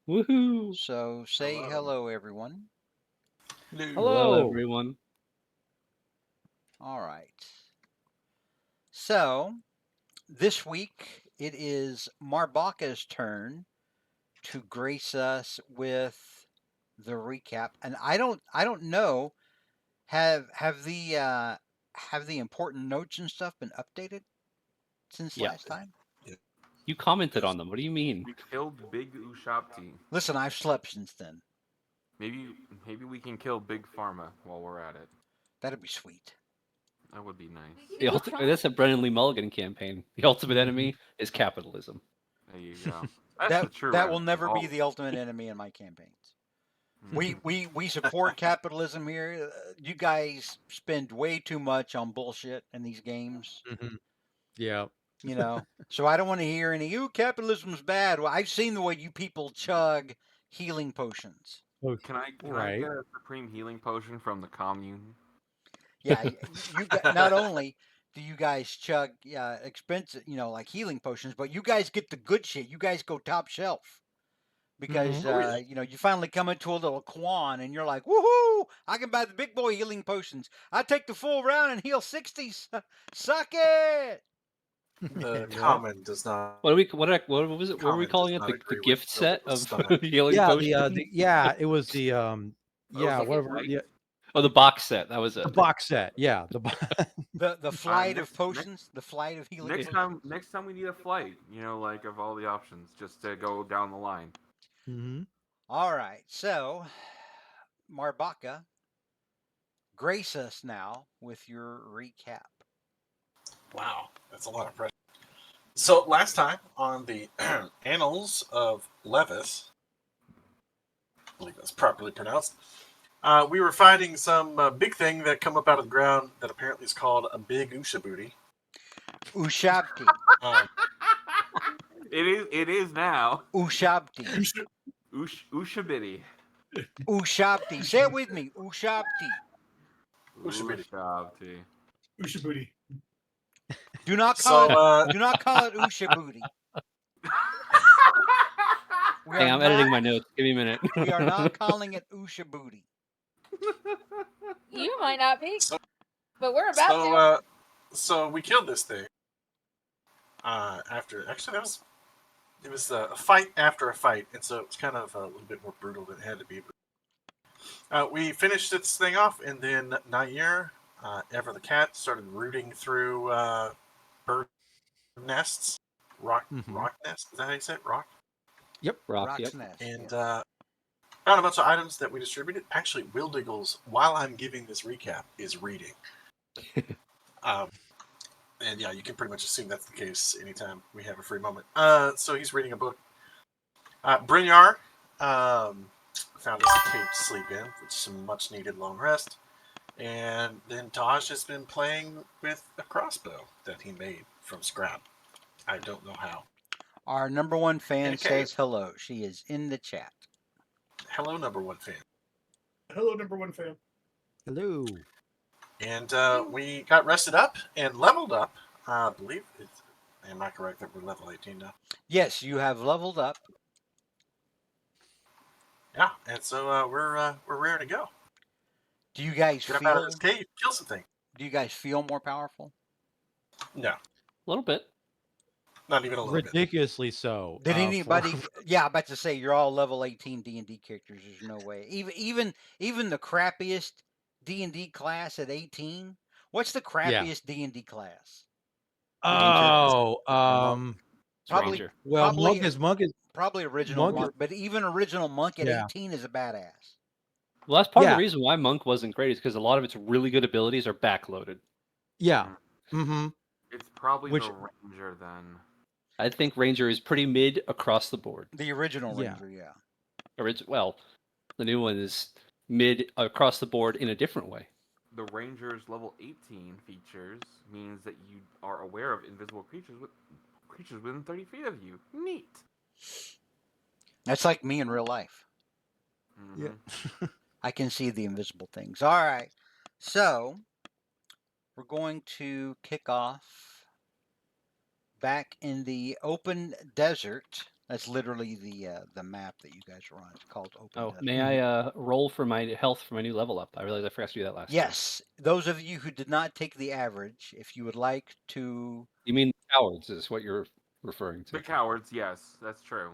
Woohoo! So say hello, everyone. Hello, Hello. everyone. All right. So this week it is Marbaka's turn to grace us with the recap, and I don't know have the important notes and stuff been updated since Yeah, last time? you commented on them. What do you mean? We killed Big Ushapti. Listen, I've slept since then. Maybe maybe we can kill Big Pharma while we're at it. That'd be sweet. That would be nice. That's a Brennan Lee Mulligan campaign. The ultimate enemy is capitalism. There you go. That's That the true that will enemy. never be Oh. the ultimate enemy in my campaigns. We Mhm. we support capitalism here. You guys spend way too much on bullshit in these games, Mhm. Yeah. you know. So I don't want to hear any. Ooh, capitalism's bad. Well, I've seen the way you people chug healing potions. Can I Right. get a supreme healing potion from the commune? Yeah, you got not only do you guys chug expensive, like healing potions, but you guys get the good shit. You guys go top shelf because Mhm. Oh yeah. you finally come into a little Quan and you're like, woohoo! I can buy the big boy healing potions. I take the full round and heal 60s. Suck it! The Yeah. common does not. What was it? What were we Common does calling it? not The agree with gift building set with of stun. healing Yeah, potions? it was the It was yeah, the whatever. flight. Yeah, Oh, the box set. That was the it. box set. Yeah, The flight of Next potions, the flight of healing next potions. next time we need a flight. Like of all the options, just to go down the line. Mhm. All right, so Marbaka, grace us now with your recap. Wow, that's a lot of pressure. So last time on the Annals of Levis, I believe that's properly pronounced. We were fighting some big thing that come up out of the ground that apparently is called a big Ushabooty. Ushabti. Um, It is now. Ushabti. Ushabiti. Ushabti. Say it with me. Ushabti. Ushabooty. Ushabti. Ushabooty. Do not call So it. Do not call it Ushabooty. We Hang are on, I'm editing not. my notes. Give me a minute. We are not calling it Ushabooty. You might not be, so but we're about so to. so we killed this thing. After actually it was a fight after a fight, and so it was kind of a little bit more brutal than it had to be. We finished this thing off, and then Nair, Ever the cat, started rooting through bird nests, rock nests. Is that how you say it? Rock. Rock, Rock's yep. Nest. And yeah. found a bunch of items that we distributed. Actually, Will Diggles, while I'm giving this recap, is reading. And yeah, you can pretty much assume that's the case anytime we have a free moment. So he's reading a book. Brynjar found us a cave to sleep in, which is some much needed long rest. And then Taj has been playing with a crossbow that he made from scrap. I don't know how. Our number one fan Okay. says hello. She is in the chat. Hello, number one fan. Hello, number one fan. Hello. And we got rested up and leveled up. I believe it's. Am I correct that we're level 18 now? Yes, you have leveled up. Yeah, and so we're raring to go. Do you guys Get up out of feel? this cave, kill some things. Do you guys feel more powerful? No, A little bit. not even a little bit. Ridiculously so. Did for- anybody? Yeah, I'm about to say you're all level 18 D&D characters. There's no way. Even the crappiest D&D class at 18. What's the Yeah. crappiest D&D class? Oh, It's Probably Ranger. well, probably monk is probably original monk. monk, but even original monk at Yeah. 18 is a badass. Well, that's part of Yeah. the reason why Monk wasn't great is because a lot of its really good abilities are backloaded. Yeah. Mm-hmm. It's probably Which- the Ranger then. I think Ranger is pretty mid across the board. The original Yeah. Ranger, yeah. Well, the new one is mid across the board in a different way. The Ranger's level 18 features means that you are aware of invisible creatures within 30 feet of you. Neat. That's like me in real life. Mhm. Yeah. I can see the invisible things. All right. So, we're going to kick off back in the open desert. That's literally the map that you guys are on. It's called Open Oh, Desert. may I roll for my health for my new level up? I realized I forgot to do that last time. Yes, those of you who did not take the average, if you would like to, You mean cowards is what you're referring to. The cowards, yes, that's true.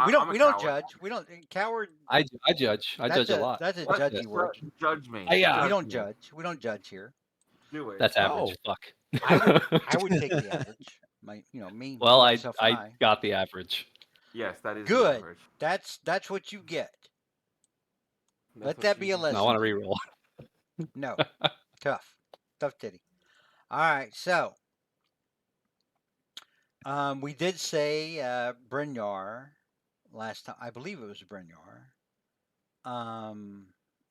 we I'm a don't coward. judge. We don't coward. I judge. I That's judge a lot. That's a Let- judgy word. Judge me. I, We Judge don't me. judge. We don't judge here. Do it. That's average. Oh. Fuck. I would take the average. Me, Well, myself, and I got the average. Yes, that is the Good. average. That's what you get. That's Let what that you be a do. lesson. No, I want to to you. re-roll. No, tough titty. All right, so we did say Brynjar last time. I believe it was Brynjar.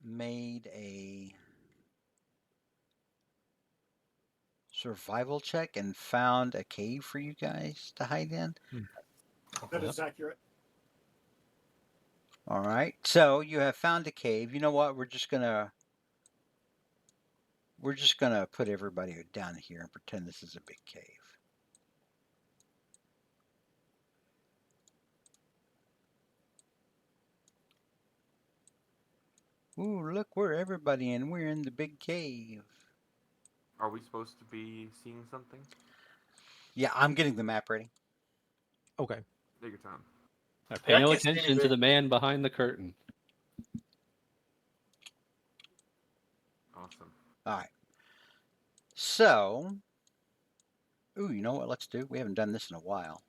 Made a survival check and found a cave for you guys to hide in. That is accurate. All right, so you have found a cave. You know what? We're just gonna put everybody down here and pretend this is a big cave. Ooh, look, we're everybody in. We're in the big cave. Are we supposed to be seeing something? Yeah, I'm getting the map ready. Okay. Take your time. Pay Yeah, I no can't see attention to anything. the man behind the curtain. Awesome. All right. So, ooh, you know what? Let's do. We haven't done this in a while.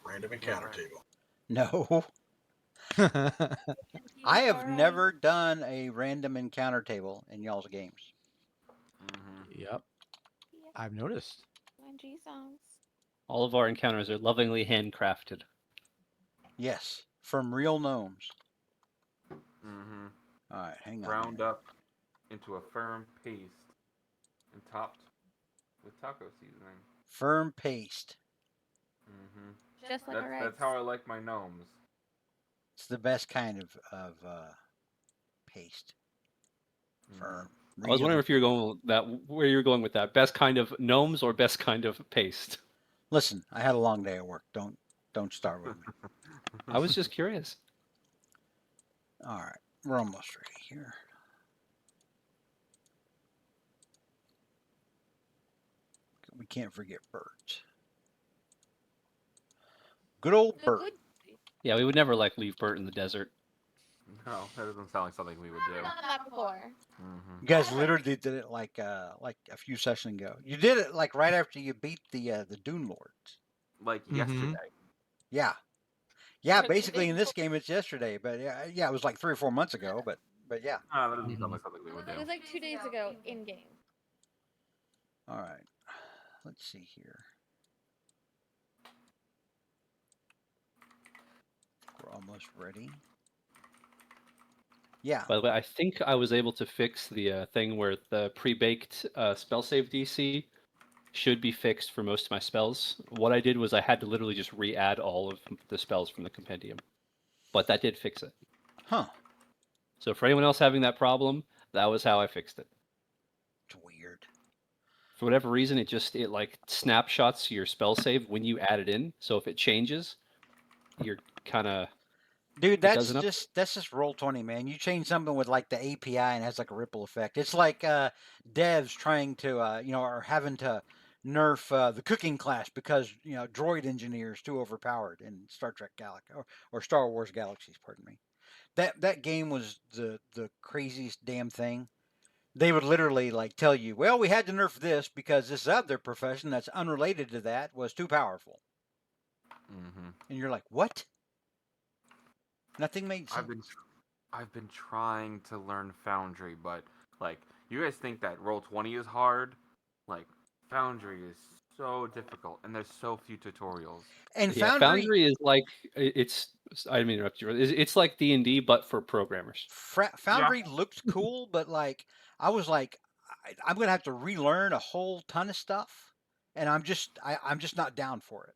Random encounter Right. table. No, I have never done a random encounter table in y'all's games. Mm-hmm. Yep. I've noticed. OMG songs. All of our encounters are lovingly handcrafted. Yes, from real gnomes. Mm-hmm. All right, hang on. Ground here. up into a firm paste and topped with taco seasoning. Firm paste. Mm-hmm. Just like our That's eggs. how I like my gnomes. It's the best kind of paste. Mhm. Firm. I was wondering Really. if you were going with that, where you were going with that. Best kind of gnomes or best kind of paste? Listen, I had a long day at work. Don't start with me. I was just curious. All right, we're almost ready here. We can't forget Bert. Good old The Bert. good. Yeah, we would never leave Bert in the desert. No, that doesn't sound like something we would do. I've done that before. Mm-hmm. You guys literally did it like a few sessions ago. You did it like right after you beat the Dune Lords. Like Mhm. yesterday. Yeah, But basically they- in this game it's yesterday, but yeah, it was like 3 or 4 months ago, but yeah. Ah, that doesn't Mhm. sound like something we would It do. was like 2 days ago in game. All right, let's see here. We're almost ready. Yeah, By the way, I think I was able to fix the thing where the pre-baked spell save DC should be fixed for most of my spells. What I did was I had to literally just re-add all of the spells from the compendium, but that did fix it. huh? So for anyone else having that problem, that was how I fixed it. It's weird. For whatever reason, it like snapshots your spell save when you add it in. So if it changes, you're kind of Dude, that's doesn't up- just Roll20, man. You change something with like the API and it has like a ripple effect. It's like devs trying to or having to nerf the cooking class because droid engineers too overpowered in Star Trek Galaxy or Star Wars Galaxies. Pardon me. That game was the craziest damn thing. They would literally like tell you, well, we had to nerf this because this other profession that's unrelated to that was too powerful, Mm-hmm. and you're like, what? Nothing made sense. I've been trying to learn Foundry, but like you guys think that Roll20 is hard, like Foundry is so difficult, and there's so few tutorials. And yeah. Foundry is like it's. I didn't mean to interrupt you. It's like D&D but for programmers. Foundry looked cool, but like I was like, I'm gonna have to relearn a whole ton of stuff, and I'm just not down for it.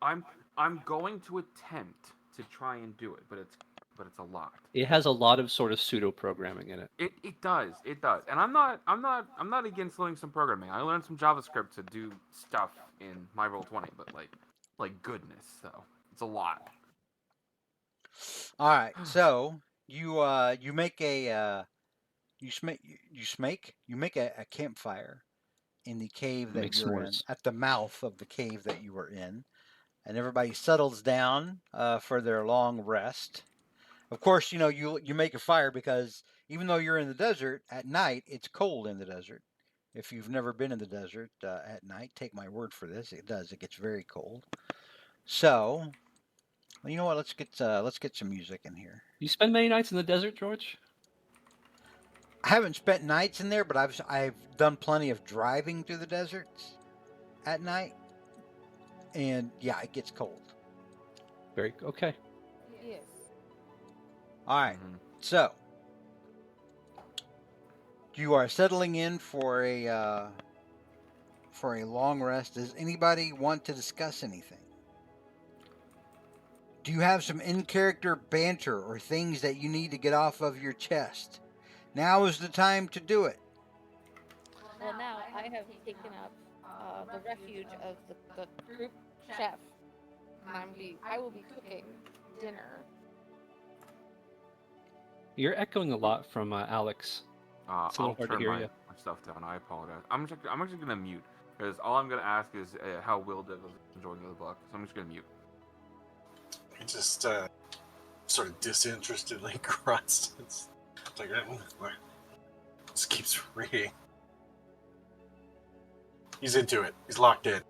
I'm going to attempt to try and do it, but it's a lot. It has a lot of sort of pseudo programming in it. It does, and I'm not against learning some programming. I learned some JavaScript to do stuff in my Roll20, but like like goodness. So it's a lot. All right. So you make a you make a campfire in the cave that Make you're in, s'mores. at the mouth of the cave that you were in, and everybody settles down for their long rest. Of course, you make a fire because even though you're in the desert at night, it's cold in the desert. If you've never been in the desert at night, take my word for this. It does. It gets very cold. So, well, you know what? Let's get some music in here. You spend many nights in the desert, George? I haven't spent nights in there, but I've done plenty of driving through the deserts at night, and yeah, it gets cold. Very okay. Yes. All right, Mhm. so you are settling in for a long rest. Does anybody want to discuss anything? Do you have some in-character banter or things that you need to get off of your chest? Now is the time to do it. Well, now I have taken up the refuge of the group chef, and I will be cooking dinner. You're echoing a lot from Alex. It's a little I'll hard to turn hear my you. stuff down. I apologize. I'm actually gonna mute because all I'm gonna ask is how Will did was enjoying the book. So I'm just gonna mute. He just sort of disinterestedly grunts. It's like, just keeps reading. He's into it. He's locked in.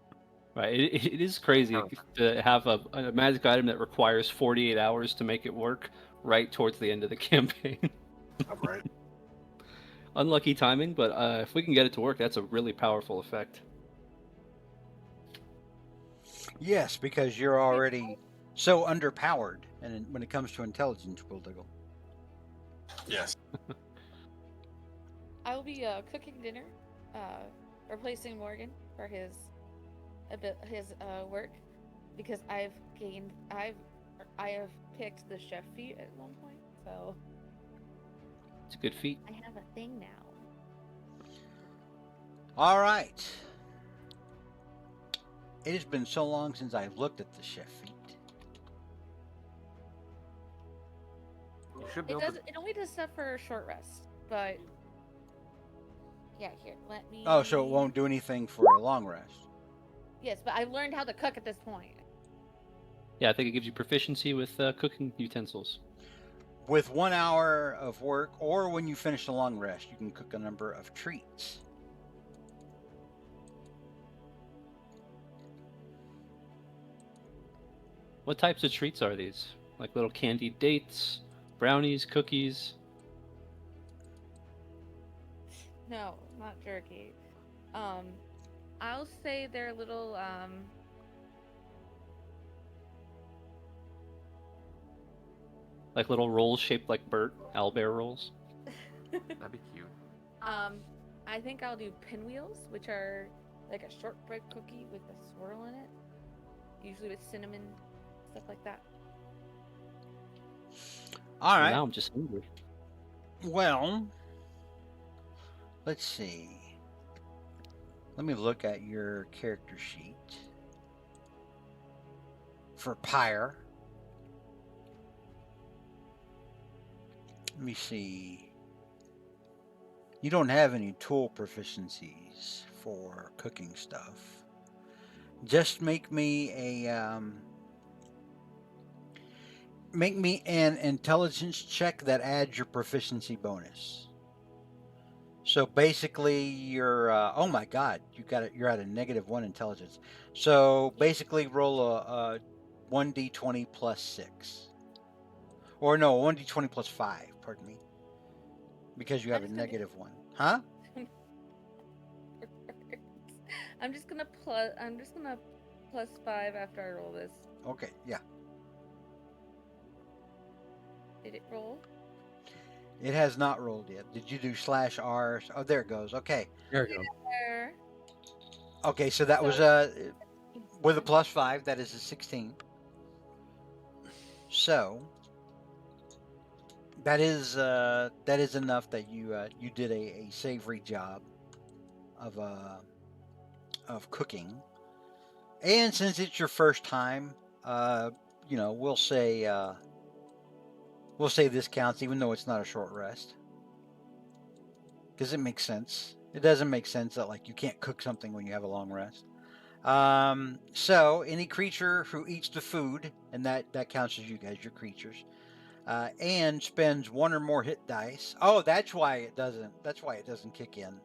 Right. It is crazy Oh. to have a magic item that requires 48 hours to make it work right towards the end of the campaign. I'm right. Unlucky timing, but if we can get it to work, that's a really powerful effect. Yes, because you're already so underpowered, and when it comes to intelligence, Will Diggle. Yes. I will be cooking dinner, replacing Morgan for his work, because I have picked the chef feat at one point, so It's a good feat. I have a thing now. All right. It has been so long since I looked at the chef feat. You should be able to. It only does stuff for a short rest, but yeah, here, let me. Oh, so it won't do anything for a long rest. Yes, but I learned how to cook at this point. Yeah, I think it gives you proficiency with cooking utensils. With 1 hour of work, or when you finish a long rest, you can cook a number of treats. What types of treats are these? Like little candied dates, brownies, cookies? No, not jerky. I'll say they're little Like little rolls shaped like Bert, owlbear rolls? That'd be cute. I think I'll do pinwheels, which are like a shortbread cookie with a swirl in it, usually with cinnamon, stuff like that. All right. Now I'm just hungry. Well, let's see. Let me look at your character sheet for Pyre. Let me see. You don't have any tool proficiencies for cooking stuff. Just make me an intelligence check that adds your proficiency bonus. So basically, you're oh my god, you're at a -1 intelligence. So basically, roll a 1d20 plus 6, or no, 1d20 plus 5. Pardon me, because you have a -1. Huh? I'm just gonna plus 5 after I roll this. Okay, yeah. Did it roll? It has not rolled yet. Did you do /R? Oh, there it goes. Okay. There we go. There. Okay, so that was with a +5. That is a 16. So that is enough that you did a savory job of cooking, And since it's your first time, we'll say this counts, even though it's not a short rest, because it makes sense. It doesn't make sense that like you can't cook something when you have a long rest. So any creature who eats the food, and that counts as you guys, your creatures, and spends 1 or more hit dice. Oh, that's why it doesn't kick in.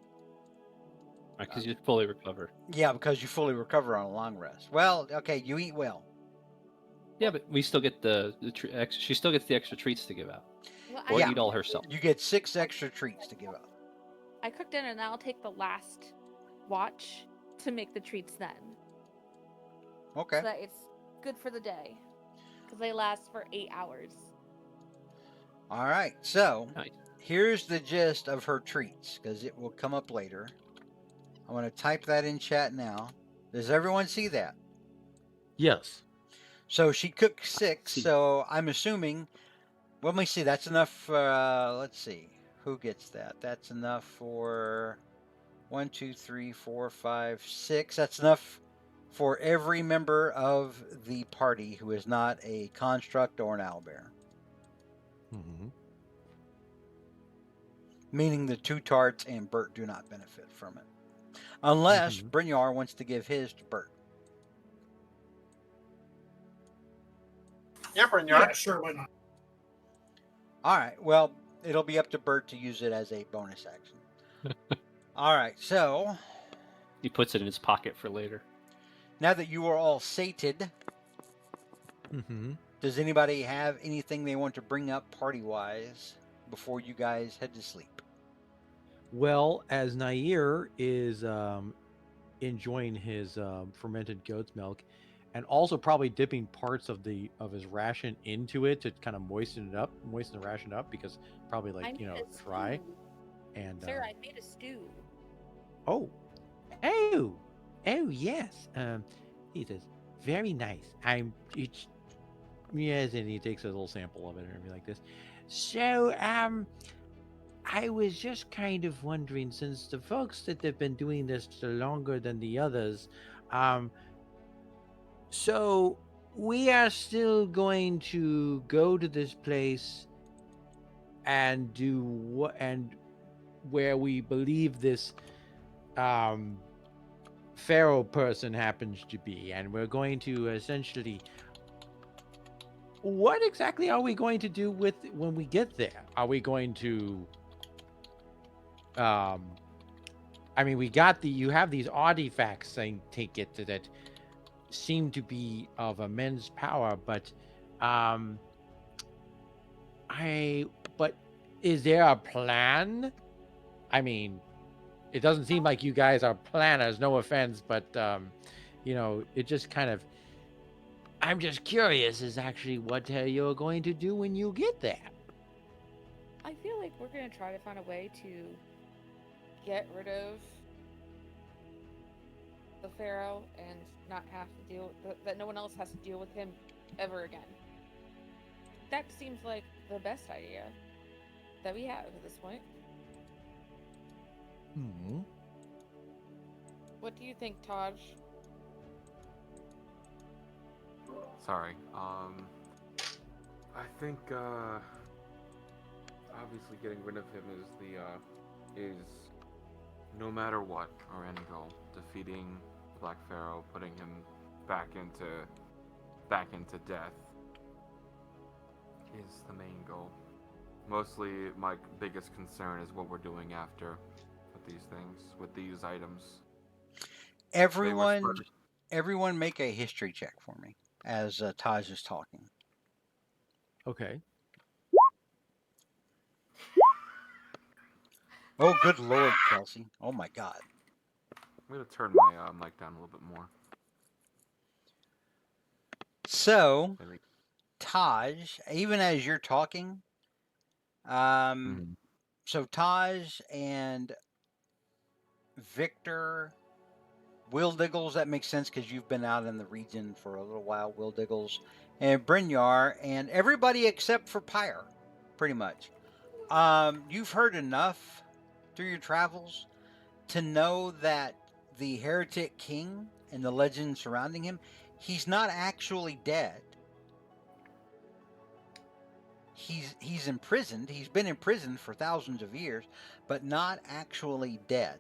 Because you fully recover. Yeah, because you fully recover on a long rest. Well, okay, you eat well. Yeah, but we still get she still gets the extra treats to give out, Well, or Yeah. eat all herself. You get 6 extra treats to give up. I cooked dinner, and I'll take the last watch to make the treats then, Okay. so that it's good for the day, because they last for 8 hours. All right. So Nice. here's the gist of her treats, because it will come up later. I'm going to type that in chat now. Does everyone see that? Yes. So she cooked 6. See. So I'm assuming. Let me see. That's enough. Let's see. Who gets that? That's enough for 1, 2, 3, 4, 5, 6. That's enough for every member of the party who is not a construct or an owlbear. Mm-hmm. Meaning the 2 tarts and Bert do not benefit from it. Unless Mhm. Brynjar wants to give his to Bert. Yeah, Brynjar. Yeah, sure, why not? All right. Well, it'll be up to Bert to use it as a bonus action. All right. So He puts it in his pocket for later. now that you are all sated, Mm-hmm. does anybody have anything they want to bring up party-wise before you guys head to sleep? Well, as Nair is enjoying his fermented goat's milk, and also probably dipping parts of his ration into it to kind of moisten the ration up, because probably I like made a dry. stew. And Sarah, I made a stew. oh yes. He says very nice. Yes, and he takes a little sample of it and everything like this. So I was just kind of wondering, since the folks that have been doing this longer than the others, so we are still going to go to this place and do what, and where we believe this pharaoh person happens to be, and we're going to essentially. What exactly are we going to do with when we get there? Are we going to I mean, you have these artifacts saying take it that seem to be of immense power, but but is there a plan? I mean, it doesn't seem like you guys are planners, no offense, but it just kind of, I'm just curious is actually what you're going to do when you get there. I feel like we're gonna try to find a way to get rid of the pharaoh and not have to deal with that. No one else has to deal with him ever again. That seems like the best idea that we have at this point. Hmm. What do you think, Taj? Sorry. I think obviously getting rid of him is no matter what our end goal. Defeating the Black Pharaoh, putting him back into death is the main goal. Mostly my biggest concern is what we're doing after with these things, with these items. Everyone make a history check for me as Taj is talking. Okay. Oh, good Lord, Kelsey. Oh, my God. I'm going to turn my mic down a little bit more. So, Taj, even as you're talking, so Taj and Victor, Will Diggles, that makes sense because you've been out in the region for a little while, Will Diggles, and Brynjar, and everybody except for Pyre, pretty much. You've heard enough through your travels to know that the Heretic King and the legend surrounding him, he's not actually dead. He's imprisoned. He's been imprisoned for thousands of years, but not actually dead.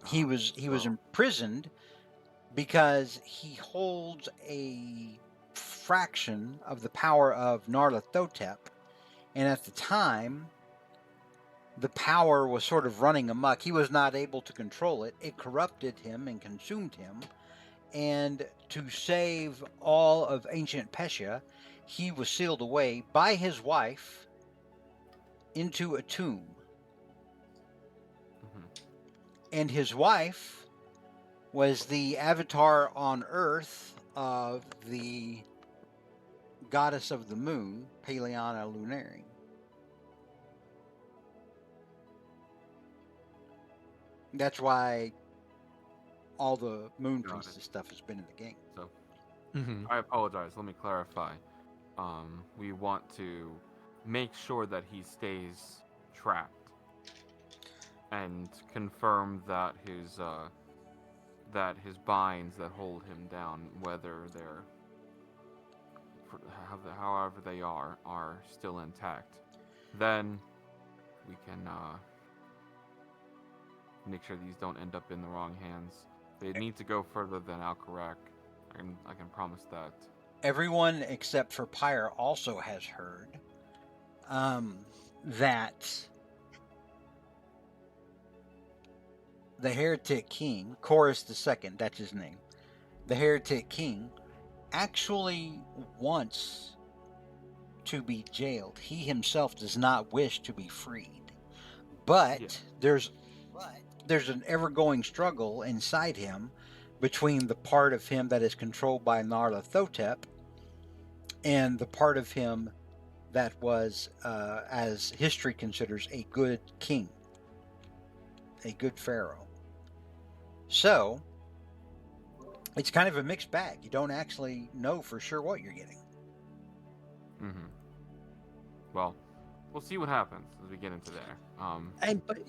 He was imprisoned because he holds a fraction of the power of Nyarlathotep, and at the time, the power was sort of running amok. He was not able to control it. It corrupted him and consumed him. And to save all of ancient Pesha, he was sealed away by his wife into a tomb. And his wife was the avatar on Earth of the goddess of the moon, Peleana Lunari. That's why all the moon priestess stuff has been in the game. So, Mm-hmm. I apologize. Let me clarify. We want to make sure that he stays trapped and confirm that his binds that hold him down, whether they're however they are still intact. Then we can make sure these don't end up in the wrong hands. They need to go further than Alcarak. I can promise that. Everyone except for Pyre also has heard that the Heretic King, Chorus II, that's his name, the Heretic King actually wants to be jailed. He himself does not wish to be freed. But there's an ever-going struggle inside him between the part of him that is controlled by Nyarlathotep and the part of him that was, as history considers, a good king, a good pharaoh. So, it's kind of a mixed bag. You don't actually know for sure what you're getting. Mm-hmm. Well, we'll see what happens as we get into there. But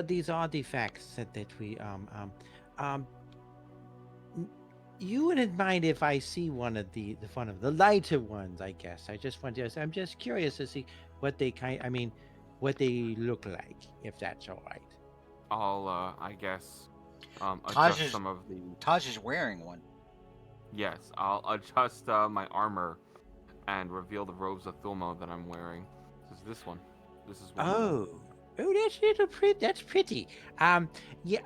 these artifacts that we you wouldn't mind if I see one of the lighter ones, I guess. I'm just curious to see what they what they look like, if that's all right. I'll I guess Taj adjust is- some of the. Taj is wearing one. Yes, I'll adjust my armor and reveal the robes of Thulmo that I'm wearing. This is this one. This is one. Oh, that's little pretty. That's pretty. Yeah.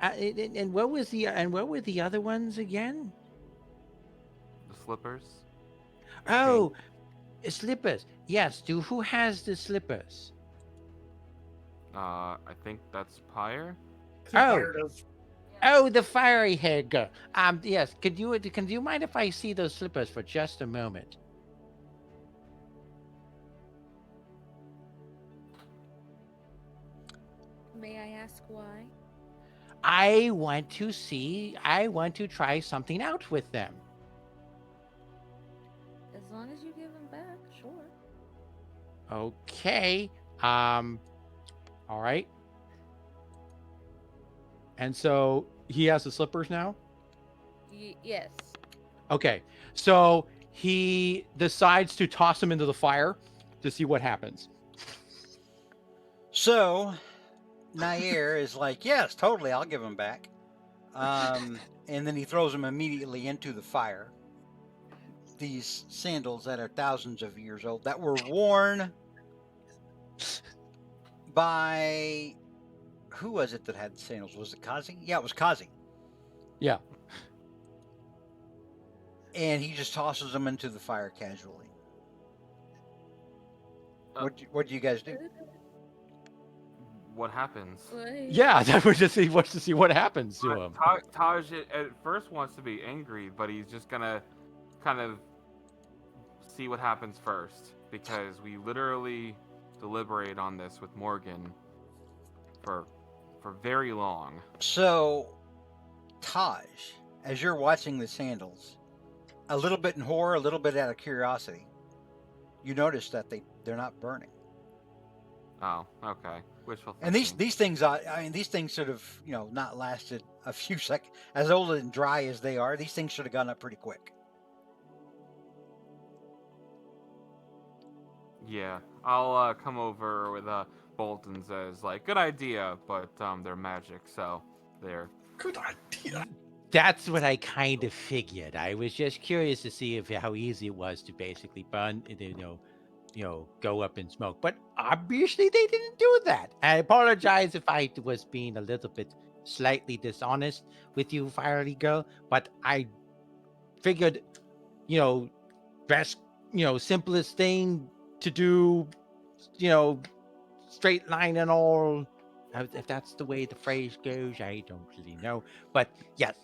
And what was what were the other ones again? The slippers. Oh, slippers. Yes. Who has the slippers? I think that's Pyre. Pyre does. Oh, the fiery haired girl. Yes. Can you mind if I see those slippers for just a moment? May I ask why? I want to try something out with them. As long as you give them back, sure. Okay. All right. And so he has the slippers now? Yes. Okay. So he decides to toss them into the fire to see what happens. So, Nair is like, yes, totally, I'll give him back. And then he throws them immediately into the fire. These sandals that are thousands of years old, that were worn by... Who was it that had sandals? Was it Kazi? Yeah, it was Kazi. Yeah. And he just tosses them into the fire casually. Uh, What do you guys do? What happens? Yeah, that was just to see what happens to him. Taj at first wants to be angry, but he's just gonna kind of see what happens first, because we literally deliberate on this with Morgan for very long. So, Taj, as you're watching the sandals, a little bit in horror, a little bit out of curiosity, you notice that they're not burning. Oh, okay. Wishful And thinking. these things, I mean, these things should have, not lasted a few seconds. As old and dry as they are, these things should have gone up pretty quick. Yeah, I'll come over with Bolt and says like, good idea, but they're magic, so they're. Good idea. That's what I kind of figured. I was just curious to see how easy it was to basically burn, go up in smoke. But obviously they didn't do that. I apologize if I was being a little bit slightly dishonest with you, Fiery Girl. But I figured, best, simplest thing to do, straight line and all. If that's the way the phrase goes, I don't really know. But yes,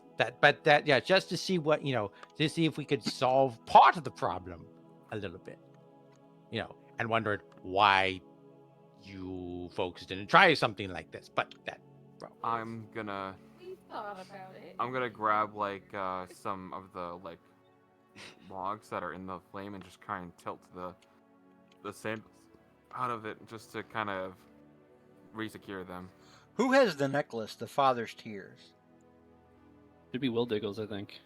yeah, just to see what, to see if we could solve part of the problem a little bit, and wondered why you folks didn't try something like this. But that, I'm gonna We thought about it. I'm gonna grab like some of the like logs that are in the flame and just kind of tilt the sand out of it just to kind of resecure them. Who has the necklace, the Father's Tears? Should be Will Diggles, I think.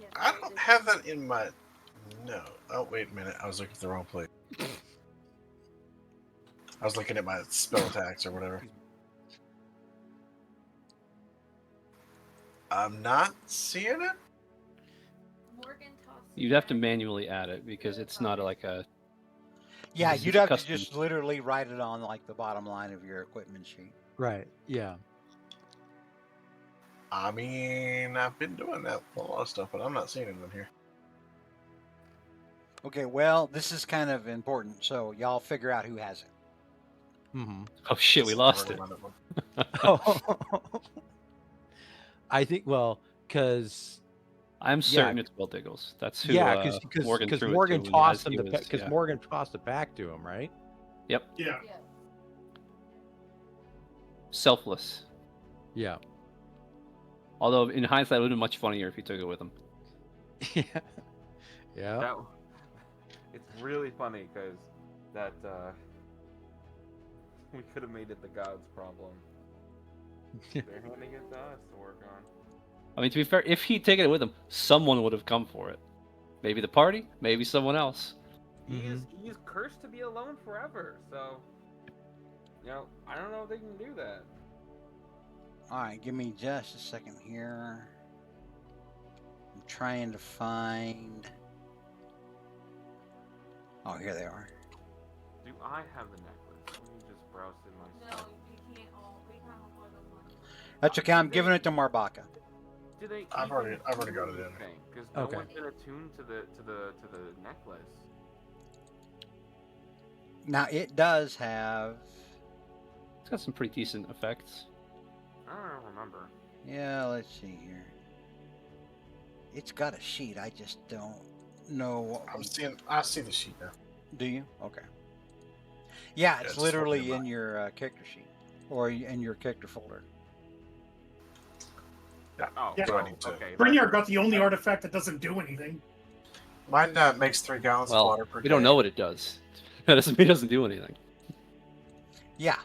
Yes, I we don't did. have that in my. No. Oh, wait a minute. I was looking at the wrong place. I was looking at my spell attacks or whatever. I'm not seeing it. Morgan tossed it You'd have to back. manually add it because it's not like a. Yeah, This is you'd have custom. to just literally write it on like the bottom line of your equipment sheet. right, yeah. I mean, I've been doing that for a lot of stuff, but I'm not seeing it in here. Okay, well, this is kind of important, so y'all figure out who has it. Mm-hmm. Oh shit, we lost it. I think, well, because I'm Yeah. certain it's Will Diggles. That's who. yeah, Morgan because threw it Morgan to tossed as him he the was- because yeah. Morgan tossed it back to him, right? Yeah. Yeah. Selfless. Yeah. Although in hindsight, it would have been much funnier if he took it with him. yeah. Yeah. That it's really funny because that we could have made it the gods' problem. They're handing it to us to work on. I mean, to be fair, if he'd taken it with him, someone would have come for it. Maybe the party, maybe someone else. He is cursed to be alone forever, so I don't know if they can do that. All right, give me just a second here. I'm trying to find. Oh, here they are. Do I have the necklace? Let me just browse in my No, stuff. we can't all. We can't afford them one. That's okay. I'm giving it to Marbaka. Do they? I've already got it in. Because no Okay. one's been attuned to the necklace. Now it does have. It's got some pretty decent effects. I don't remember. Yeah, let's see here. It's got a sheet. I just don't know. What I see the sheet now. Do you? Okay. Yeah, it's it's literally fucking in your character sheet or in your character folder. Oh, Yeah. Do I need to- okay. Brynjar got the only artifact that doesn't do anything. Mine makes 3 gallons of Well, water per we don't day. know what it does. That doesn't mean it doesn't do anything. Yeah,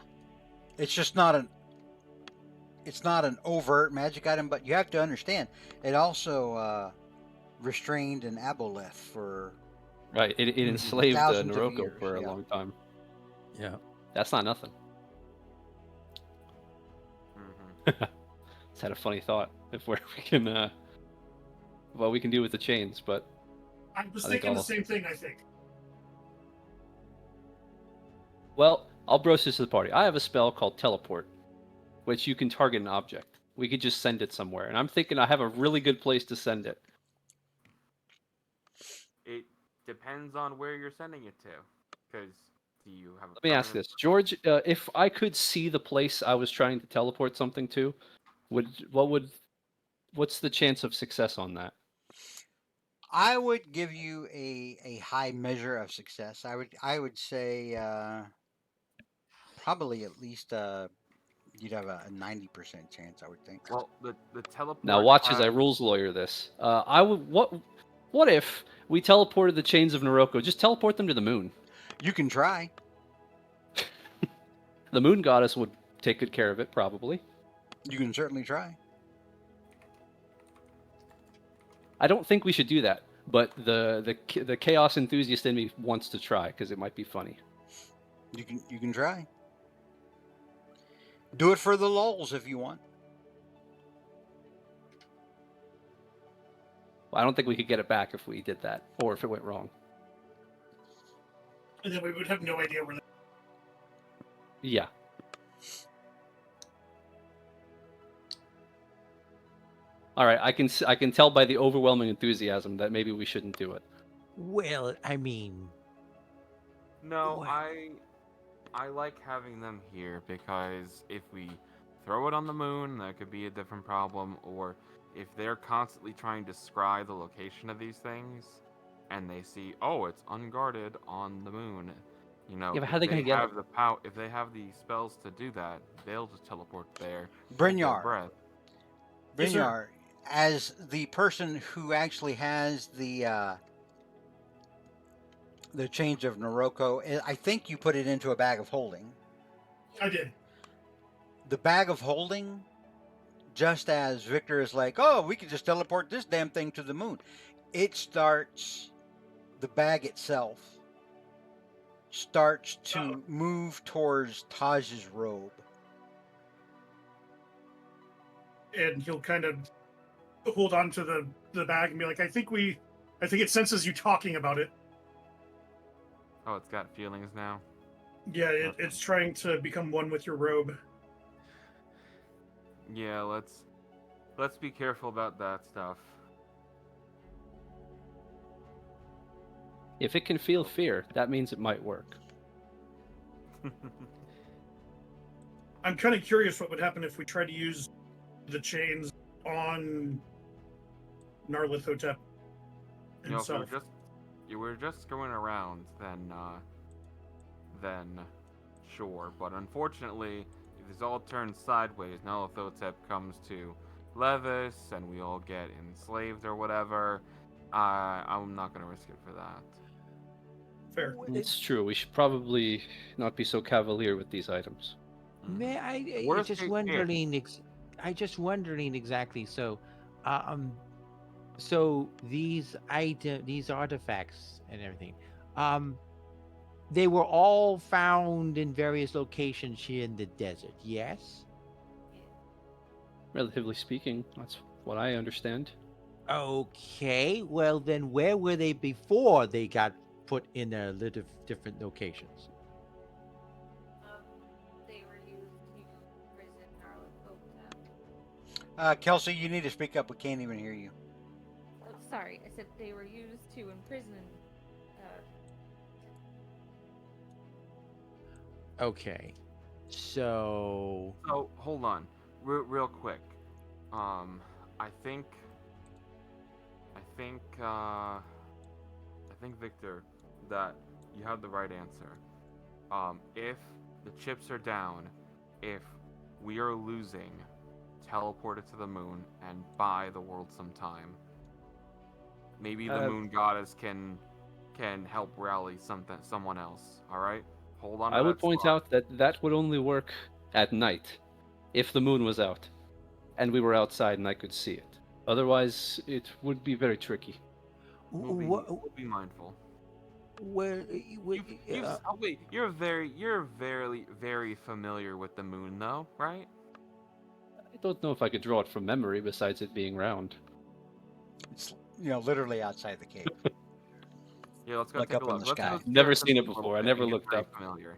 it's just not an. It's not an overt magic item, but you have to understand it also restrained an aboleth for. Right, it enslaved Thousands of Noroko years, for a yeah. long time. Yeah. That's not nothing. Mhm. Just had a funny thought if we can, what we can do with the chains, but I was I think thinking the all- same thing, I think. well, I'll broach this to the party. I have a spell called Teleport, which you can target an object. We could just send it somewhere, and I'm thinking I have a really good place to send it. It depends on where you're sending it to. Because do you have a Let me ask permanent- this, George. If I could see the place I was trying to teleport something to, what's the chance of success on that? I would give you a high measure of success. I would say probably at least you'd have a 90% chance. I would think. Well, the teleport. Now watch as I has- rules lawyer this. I would what if we teleported the chains of Noroko? Just teleport them to the moon. You can try. The moon goddess would take good care of it, probably. You can certainly try. I don't think we should do that, but the chaos enthusiast in me wants to try because it might be funny. You can try. Do it for the lulz if you want. Well, I don't think we could get it back if we did that, or if it went wrong. And then we would have no idea where. Yeah. All right, I can tell by the overwhelming enthusiasm that maybe we shouldn't do it. Well, I mean, No, What? I like having them here because if we throw it on the moon, that could be a different problem. Or if they're constantly trying to scry the location of these things, and they see, oh, it's unguarded on the moon, you know, Yeah, but how are if they gonna get have the if they have the spells to do that, they'll just teleport there. hold their Brynjar. breath. Yes, sir. Brynjar, as the person who actually has the change of Noroko, I think you put it into a bag of holding. I did. The bag of holding, just as Victor is like, oh, we could just teleport this damn thing to the moon. It starts, the bag itself starts to move towards Taj's robe. And he'll kind of hold on to the bag and be like, I think it senses you talking about it. Oh, it's got feelings now. Yeah, it's trying to become one with your robe. Yeah, let's be careful about that stuff. If it can feel fear, that means it might work. I'm kind of curious what would happen if we tried to use the chains on Narlithotep You know, if himself. we're just going around, then sure. But unfortunately, if this all turns sideways, Narlithotep comes to Levis, and we all get enslaved or whatever. I'm not gonna risk it for that. Fair. It's true. We should probably not be so cavalier with these items. may I Worst just case- wondering, I just wondering exactly. So, so these artifacts and everything, they were all found in various locations here in the desert. Yes. Relatively speaking, that's what I understand. Okay. Well, then, where were they before they got put in a little different locations? They were used to prison Narlithotep. Kelsey, you need to speak up. We can't even hear you. Oh, sorry, I said they were used to imprison. Okay. So. So hold on, real quick. I think Victor, that you have the right answer. If the chips are down, if we are losing, teleport it to the moon and buy the world some time. Maybe the moon goddess can help rally someone else. All right, hold on. I would point out that that would only work at night, if the moon was out, and we were outside and I could see it. Otherwise, it would be very tricky. We'll be mindful. Where? Wait, you're very familiar with the moon, though, right? I don't know if I could draw it from memory, besides it being round. It's literally outside the cave. Yeah, let's go Like take up a in look. the Let's sky. go stare Never at some seen it people before. I and never get looked very up. Familiar.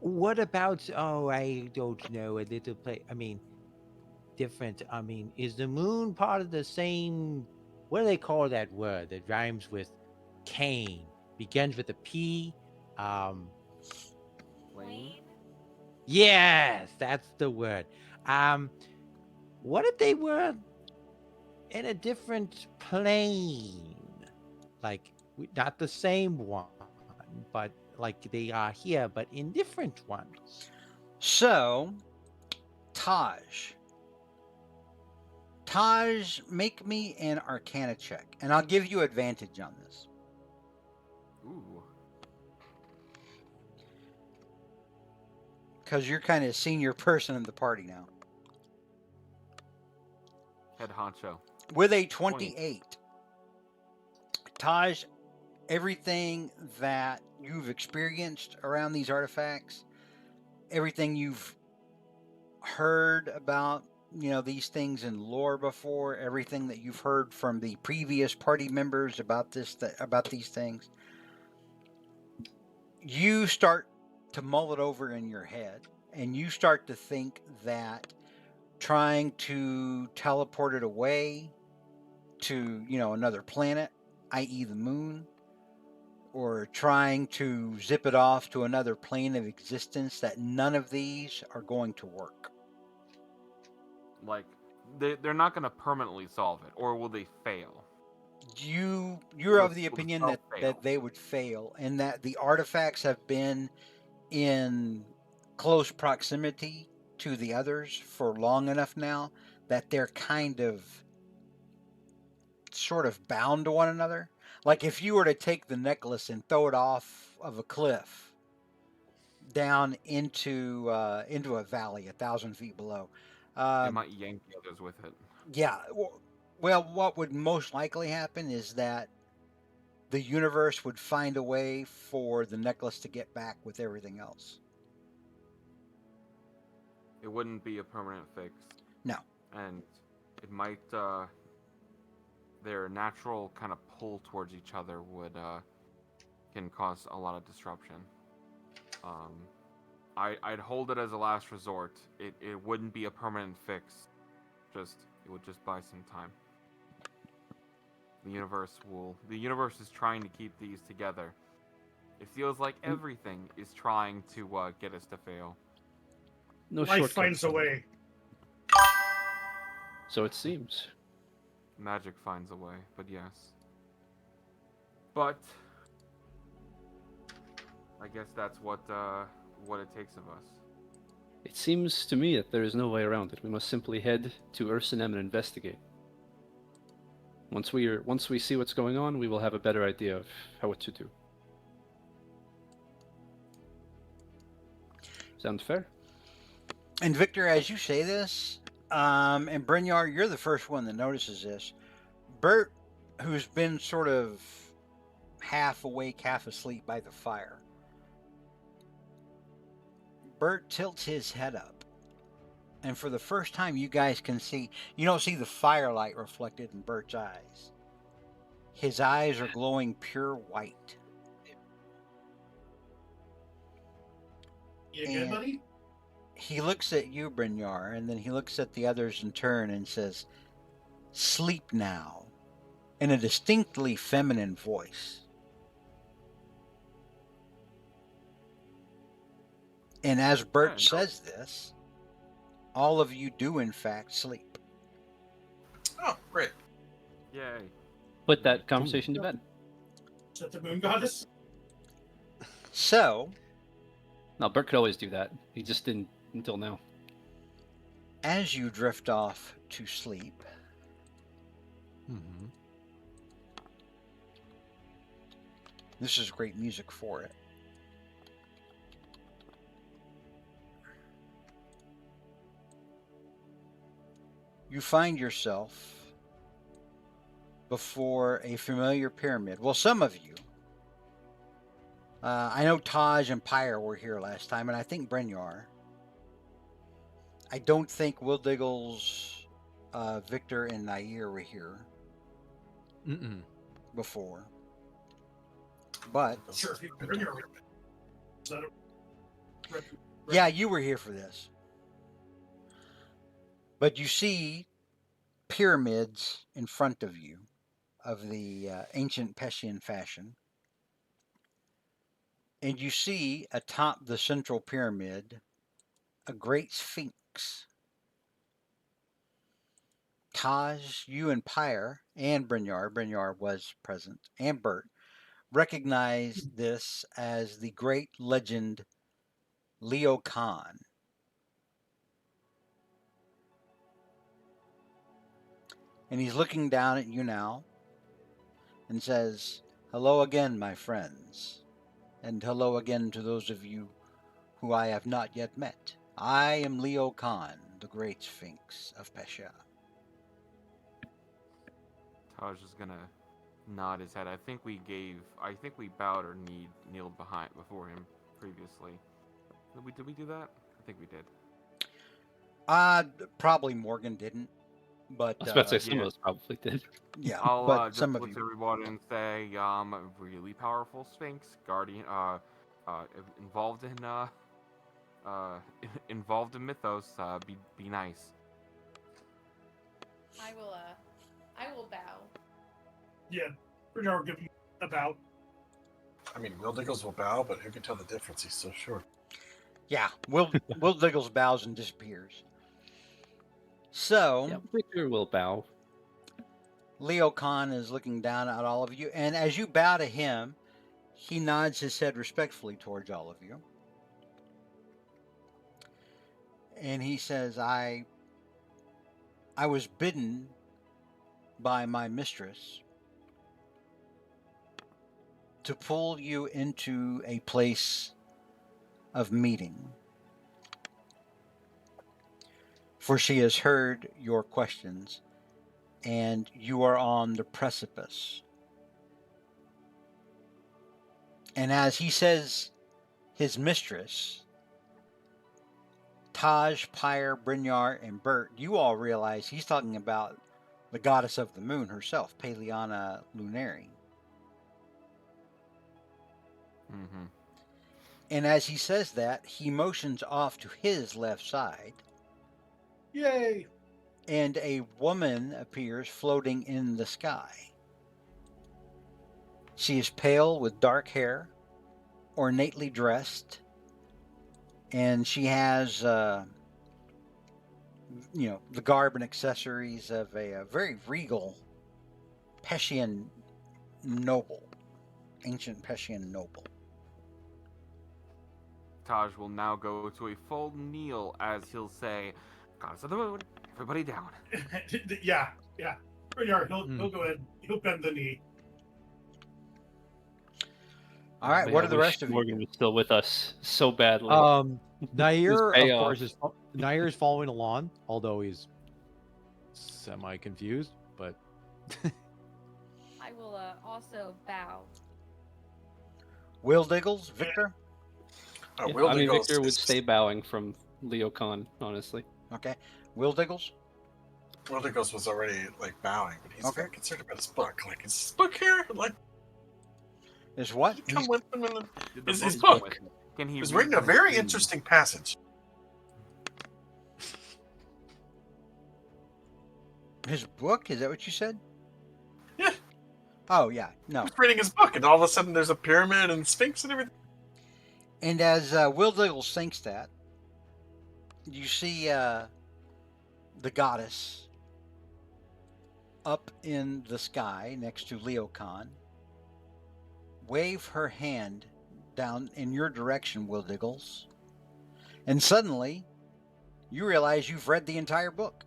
What about? Oh, I don't know. A little place. I mean, different. I mean, is the moon part of the same? What do they call that word that rhymes with Cain? Begins with a P. Lane? Yes, that's the word. What if they were in a different plane? Like, not the same one, but like they are here, but in different ones. So, Taj, make me an Arcana check, and I'll give you advantage on this. Ooh. because you're kind of senior person in the party now. Head honcho. With a 28, Taj, everything that you've experienced around these artifacts, everything you've heard about, these things in lore before, everything that you've heard from the previous party members about about these things, you start to mull it over in your head, and you start to think that trying to teleport it away to, another planet, i.e. the moon, or trying to zip it off to another plane of existence, that none of these are going to work. Like, they're not going to permanently solve it, or will they fail? You're of the Will the opinion spell that fail? they would fail, and that the artifacts have been in close proximity to the others for long enough now that they're kind of sort of bound to one another. Like if you were to take the necklace and throw it off of a cliff down into a valley 1,000 feet below, It might yank the others with it. yeah. Well, what would most likely happen is that the universe would find a way for the necklace to get back with everything else. It wouldn't be a permanent fix. No. And it might, their natural kind of pull towards each other would, can cause a lot of disruption. I'd hold it as a last resort. It wouldn't be a permanent fix. It would just buy some time. The universe is trying to keep these together. It feels like everything is trying to get us to fail. No Life shortcuts. finds a way. So it seems. Magic finds a way, but yes. But I guess that's what it takes of us. It seems to me that there is no way around it. We must simply head to Ursanem and investigate. Once we see what's going on, we will have a better idea of what to do. Sound fair? And Victor, as you say this, and Brynjar, you're the first one that notices this. Bert, who's been sort of half awake, half asleep by the fire, Bert tilts his head up. And for the first time, you guys can see, you don't see the firelight reflected in Bert's eyes. His eyes are glowing pure white. You good, And buddy? he looks at you, Brynjar, and then he looks at the others in turn and says, "Sleep now," in a distinctly feminine voice. And as Bert says this, all of you do in fact sleep. Oh, great. Yay. Put that conversation to bed. Is that the moon goddess? So, Now, Bert could always do that. He just didn't until now. as you drift off to sleep, Mm-hmm. this is great music for it. You find yourself before a familiar pyramid. Well, some of you. I know Taj and Pyre were here last time, and I think Brynjar. I don't think Will Diggles, Victor, and Nair were here Mm-mm. before. But Sure. Bring your Is that a... yeah, you were here for this. But you see pyramids in front of you of the ancient Peshian fashion. And you see atop the central pyramid a great sphinx. Taj, you and Pyre, and Brynjar was present, and Bert, recognize this as the great legend Leo Khan. And he's looking down at you now and says, "Hello again, my friends. And hello again to those of you who I have not yet met. I am Leo Khan, the Great Sphinx of Pesha. Taj is gonna nod his head. I think we bowed or kneeled before him previously. Did we do that? I think we did. Probably Morgan didn't, but I was about to say some yeah. of us probably did. yeah, I'll but just some of look you. to everybody and say, really powerful Sphinx, guardian, involved in involved in mythos. Be nice. I will bow. Yeah, Brynjar will give him a bow. I mean, Will Diggles will bow, but who can tell the difference? He's so short. Yeah, Will Diggles bows and disappears. So, Yeah, Victor will bow. Leo Khan is looking down at all of you, and as you bow to him, he nods his head respectfully towards all of you. And he says, I was bidden by my mistress to pull you into a place of meeting. For she has heard your questions, and you are on the precipice. And as he says his mistress, Taj, Pyre, Brynjar, and Bert, you all realize he's talking about the goddess of the moon herself, Paleana Lunari. Mm-hmm. And as he says that, he motions off to his left side, Yay! and a woman appears floating in the sky. She is pale with dark hair, ornately dressed, and she has, the garb and accessories of a very regal Peshian noble, ancient Peshian noble. Taj will now go to a full kneel as he'll say, "Goddess of the moon, everybody down." yeah. Brynjar, he'll go ahead. He'll bend the knee. All right, Man, what I are the wish rest of Morgan you? was still with us so badly. Nair, His of course, payoff. Nair is following along, although he's semi-confused, but I will also bow. Will Diggles, Victor? Yeah, Will I mean, Diggles Victor would is- stay bowing from Leo Khan, honestly. Okay. Will Diggles? Will Diggles was already bowing, but he's Okay. very concerned about his book. Like, is his book here? Like, Is what? did he come with him in the... The His book's book. with him. Can he He's read reading a from the very screen? interesting passage. His book? Is that what you said? Yeah. Oh, yeah. No. He's reading his book, and all of a sudden there's a pyramid and sphinx and everything. And as Will Diggles thinks that, you see the goddess up in the sky next to Leo Khan wave her hand down in your direction, Will Diggles. And suddenly, you realize you've read the entire book.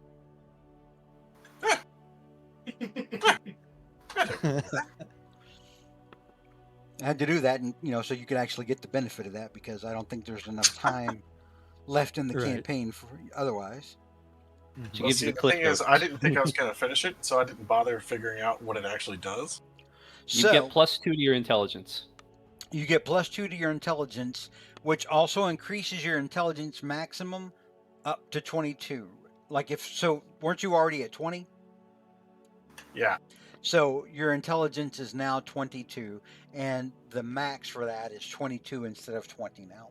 I had to do that, and so you could actually get the benefit of that, because I don't think there's enough time left in the Right. campaign for otherwise. She Well, gives see, you the the cliff thing is, notes. I didn't think I was going to finish it, so I didn't bother figuring out what it actually does. You So get +2 to your intelligence. you get +2 to your intelligence, which also increases your intelligence maximum up to 22. Weren't you already at 20? Yeah. So your intelligence is now 22, and the max for that is 22 instead of 20 now.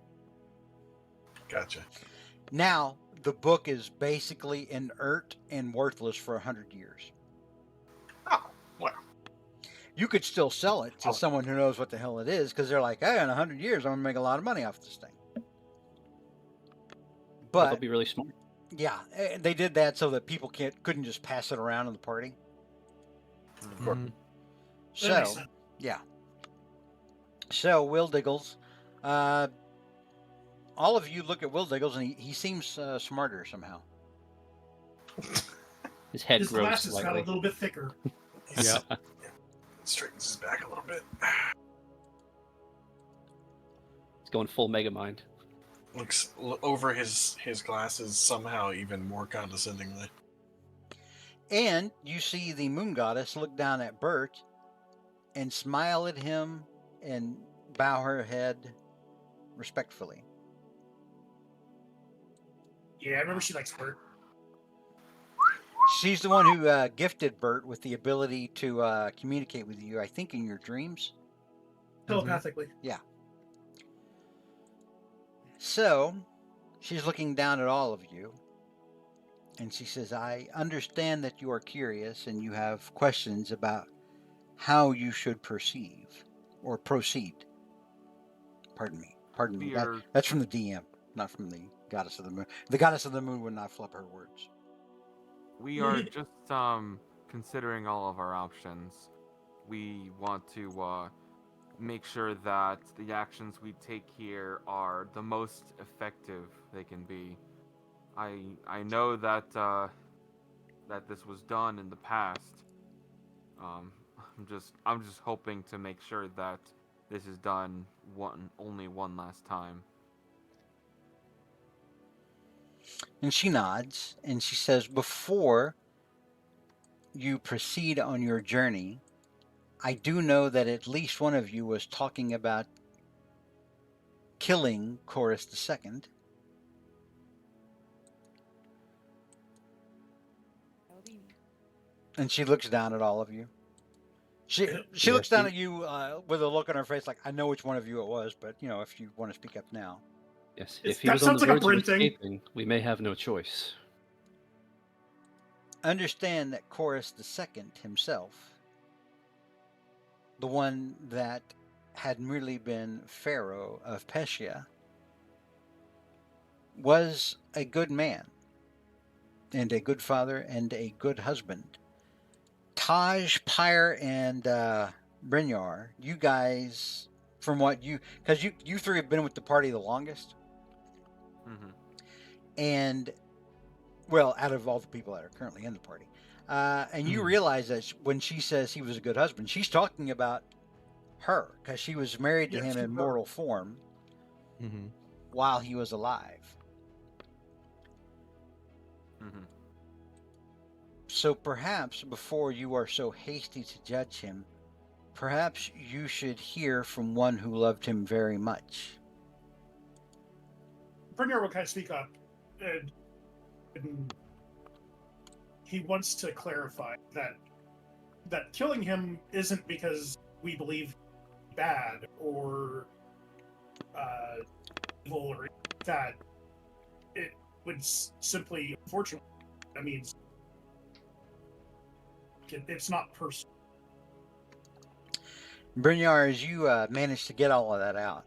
Gotcha. Now, the book is basically inert and worthless for 100 years. Oh, well. You could still sell it to someone who knows what the hell it is, because they're like, hey, in 100 years, I'm going to make a lot of money off this thing. But they'll But, be really smart. yeah, they did that so that people couldn't just pass it around in the party. Mhm. That makes So, sense. yeah. So, Will Diggles, all of you look at Will Diggles, and he seems smarter somehow. His head His grows glasses got a slightly. little bit thicker. He's- Yeah. Straightens his back a little bit. He's going full Mega Mind. Looks over his glasses somehow even more condescendingly. And you see the moon goddess look down at Bert and smile at him and bow her head respectfully. Yeah, I remember she likes Bert. She's the one who gifted Bert with the ability to communicate with you, I think, in your dreams. Telepathically. So she's looking down at all of you, and she says, I understand that you are curious and you have questions about how you should perceive or proceed. Pardon me. We are That's from the DM, not from the goddess of the moon. The goddess of the moon would not flub her words. we are just considering all of our options. We want to make sure that the actions we take here are the most effective they can be. I know that that this was done in the past. Um, I'm just hoping to make sure that this is done only one last time. And she nods and she says, before you proceed on your journey, I do know that at least one of you was talking about killing Chorus II. That would be me. And she looks down at all of you. She Yes, looks down you- at you with a look on her face like, I know which one of you it was, but, if you want to speak up now. Yes, It's- if he that was on the sounds like a verge of Bryn thing. escaping, we may have no choice. Understand that Chorus II himself, the one that had merely been Pharaoh of Pesia, was a good man and a good father and a good husband. Taj, Pyre, and Brynjar, you guys, from what because you three have been with the party the longest, Mm-hmm. and well, out of all the people that are currently in the party, and you realize that when she says he was a good husband, she's talking about her because she was married to Yes, him in her. mortal form Mm-hmm. while he was alive. Mm-hmm. So perhaps before you are so hasty to judge him, perhaps you should hear from one who loved him very much. Brynjar will kind of speak up, and he wants to clarify that killing him isn't because we believe bad or evil or that. It would simply, unfortunately, that means it's not personal. Brynjar, as you managed to get all of that out,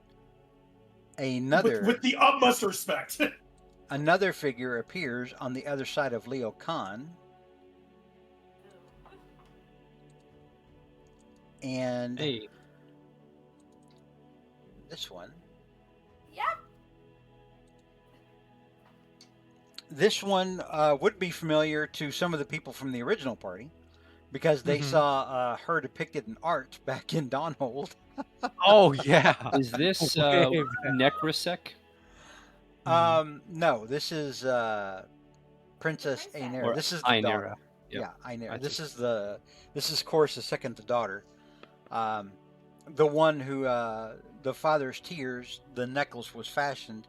With the utmost respect. another figure appears on the other side of Leo Khan, and Hey, this one. Yep. This one would be familiar to some of the people from the original party because they Mhm. saw her depicted in art back in Dawnhold. Oh yeah. is this Way back. Necrosec? No, this is Princess Princess. Ainera. Or This is the Ainera. daughter. Yep. Yeah, Ainera. I This just- is this is Chorus' second daughter. The one who the father's tears, the necklace was fashioned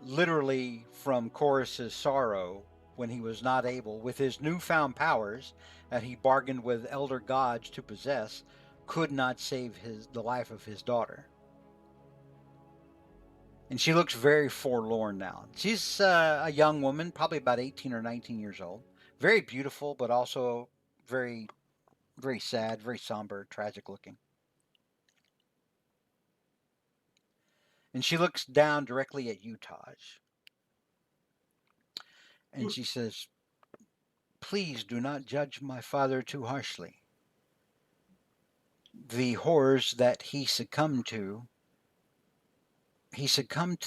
literally from Chorus's sorrow when he was not able, with his newfound powers that he bargained with elder gods to possess, could not save the life of his daughter. And she looks very forlorn now. She's a young woman, probably about 18 or 19 years old. Very beautiful, but also very, very sad, very somber, tragic looking. And she looks down directly at you, Taj. And she says, please do not judge my father too harshly. The horrors that he succumbed to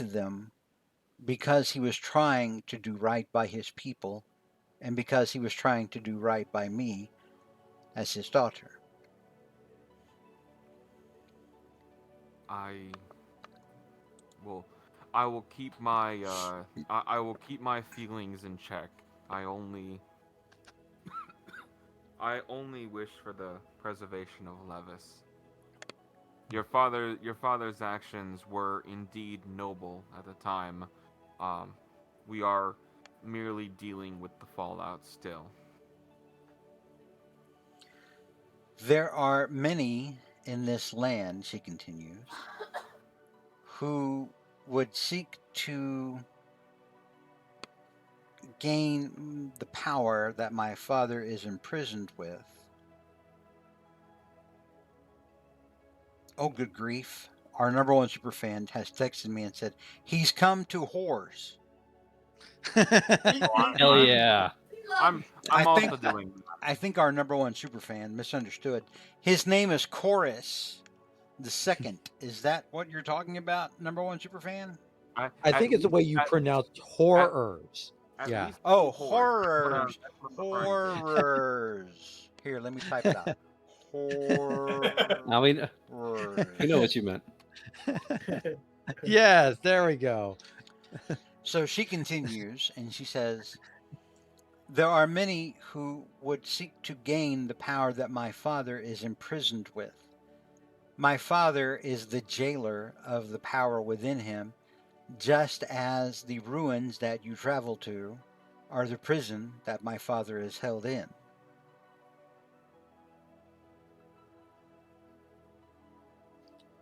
them because he was trying to do right by his people and because he was trying to do right by me as his daughter. Well, I will keep my I will keep my feelings in check. I only wish for the preservation of Levis. Your father's actions were indeed noble at the time. We are merely dealing with the fallout still. There are many in this land, she continues, who would seek to gain the power that my father is imprisoned with. Oh, good grief. Our number one superfan has texted me and said, he's come to whores. Hell yeah. I'm I also think- doing. I think our number one superfan misunderstood. His name is Chorus the Second. Is that what you're talking about, number one superfan? I think it's the way you pronounce horrors. At Yeah. least Oh, two whores. horrors. That's what I'm referring to. Horrors. Here, let me type it out. Horrors. Now we know what you meant. Yes, there we go. So she continues and she says, there are many who would seek to gain the power that my father is imprisoned with. My father is the jailer of the power within him, just as the ruins that you travel to are the prison that my father is held in.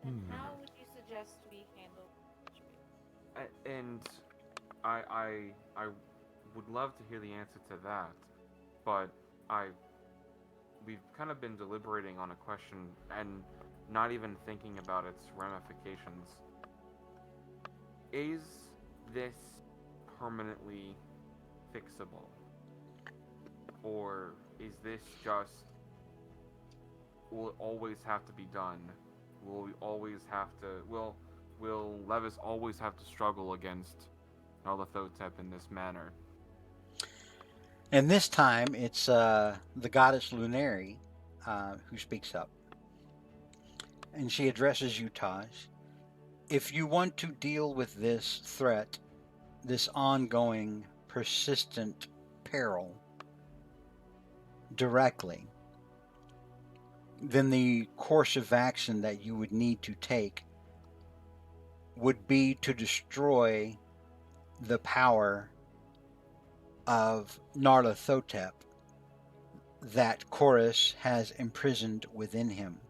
And how would you suggest we handle the situation? And I would love to hear the answer to that, but we've kind of been deliberating on a question and not even thinking about its ramifications. Is this permanently fixable? Or is this just, will it always have to be done? Will we always have to, will Levis always have to struggle against Nyarlathotep in this manner? And this time it's the goddess Lunari who speaks up. And she addresses you, Taj. If you want to deal with this threat, this ongoing, persistent peril directly, then the course of action that you would need to take would be to destroy the power of Nyarlathotep that Chorus has imprisoned within him.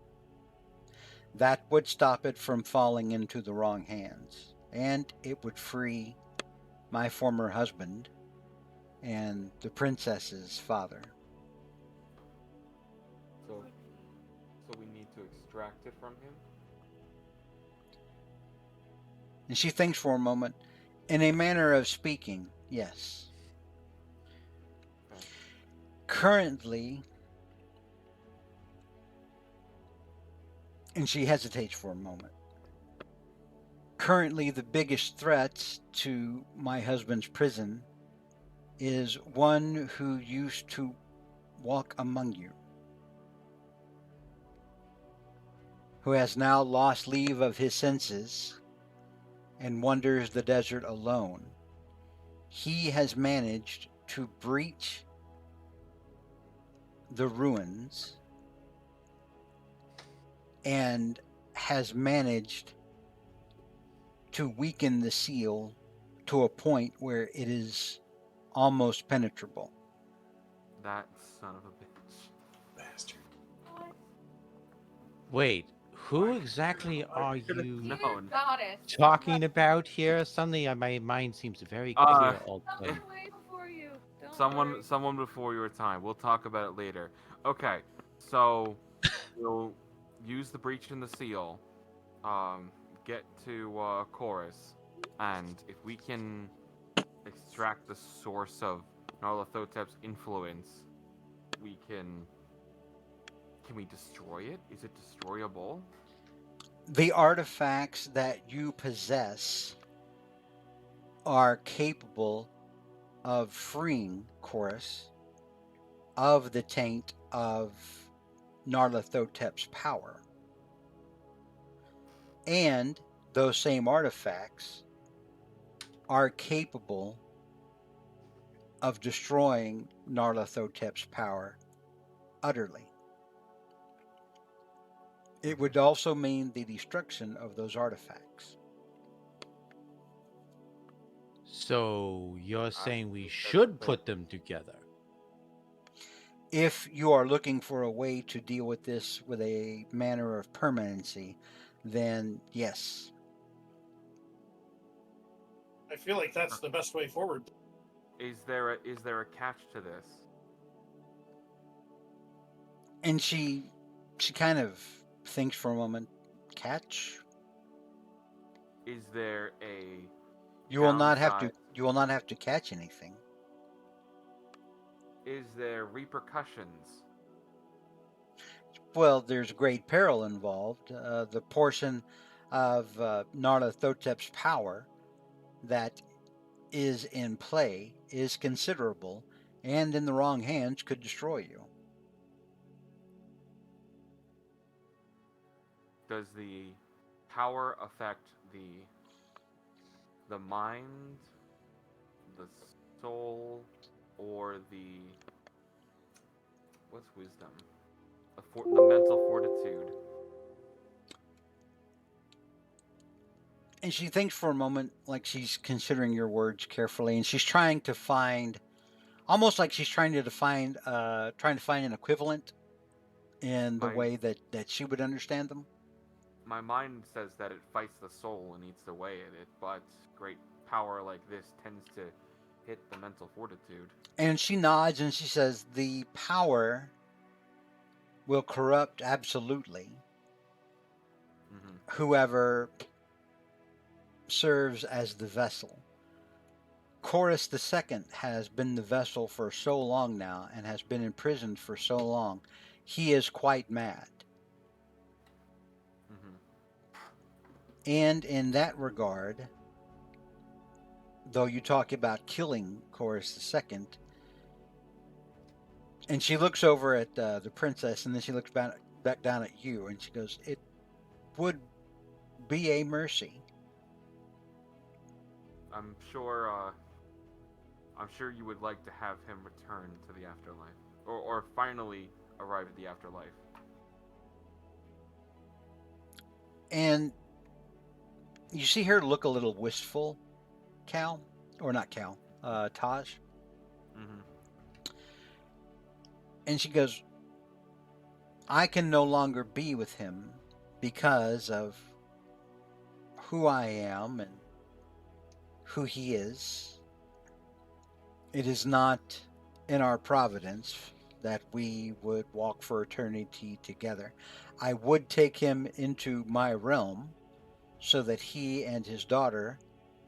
That would stop it from falling into the wrong hands, and it would free my former husband and the princess's father. So we need to extract it from him? And she thinks for a moment. In a manner of speaking, yes. Okay. Currently, and she hesitates for a moment. Currently, the biggest threat to my husband's prison is one who used to walk among you, who has now lost leave of his senses and wanders the desert alone. He has managed to breach the ruins and has managed to weaken the seal to a point where it is almost penetrable. That son of a bitch. Bastard. Wait, who exactly are could've you known. Goddess. talking about here? Suddenly, my mind seems very clear. all of a Someone sudden. way before you. Don't worry. Someone before your time. We'll talk about it later. Okay, so we'll use the breach in the seal, get to Chorus, and if we can extract the source of Nyarlathotep's influence, we can we destroy it? Is it destroyable? The artifacts that you possess are capable of freeing Chorus of the taint of Nyarlathotep's power. And those same artifacts are capable of destroying Narlathotep's power utterly. It would also mean the destruction of those artifacts. So you're saying we think that's should fair. put them together? If you are looking for a way to deal with this with a manner of permanency, then yes. I feel like that's the best way forward. Is there a catch to this? And she kind of thinks for a moment. Catch? Is there a You will not have to. downside? You will not have to catch anything. Is there repercussions? Well, there's great peril involved. The portion of Narlathotep's power that is in play is considerable, and in the wrong hands could destroy you. Does the power affect the mind, the soul, or what's wisdom? The mental fortitude. And she thinks for a moment, like she's considering your words carefully, and she's trying to find, almost like she's trying to find an equivalent in the My- way that she would understand them. My mind says that it fights the soul and eats away at it, but great power like this tends to hit the mental fortitude. And she nods and she says, the power will corrupt absolutely Mm-hmm. whoever serves as the vessel. Chorus II has been the vessel for so long now and has been imprisoned for so long. He is quite mad. Mm-hmm. And in that regard, though you talk about killing Chorus II, and she looks over at the princess, and then she looks back down at you, and she goes, it would be a mercy. I'm sure you would like to have him return to the afterlife, or finally arrive at the afterlife. And you see her look a little wistful, Cal, or not Cal, Taj. Mm-hmm. And she goes, I can no longer be with him because of who I am and who he is. It is not in our providence that we would walk for eternity together. I would take him into my realm so that he and his daughter,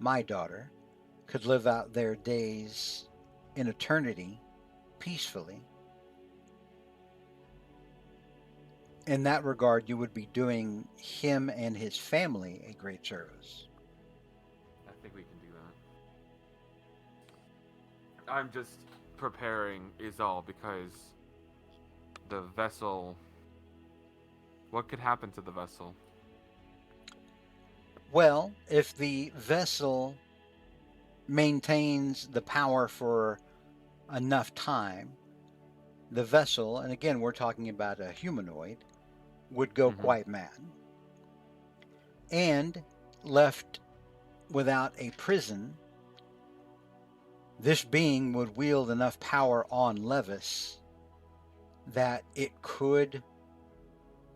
my daughter, could live out their days in eternity peacefully. In that regard, you would be doing him and his family a great service. I think we can do that. I'm just preparing is all because the vessel. What could happen to the vessel? Well, if the vessel maintains the power for enough time, the vessel, and again we're talking about a humanoid, would go quite mad. And left without a prison, this being would wield enough power on Levis that it could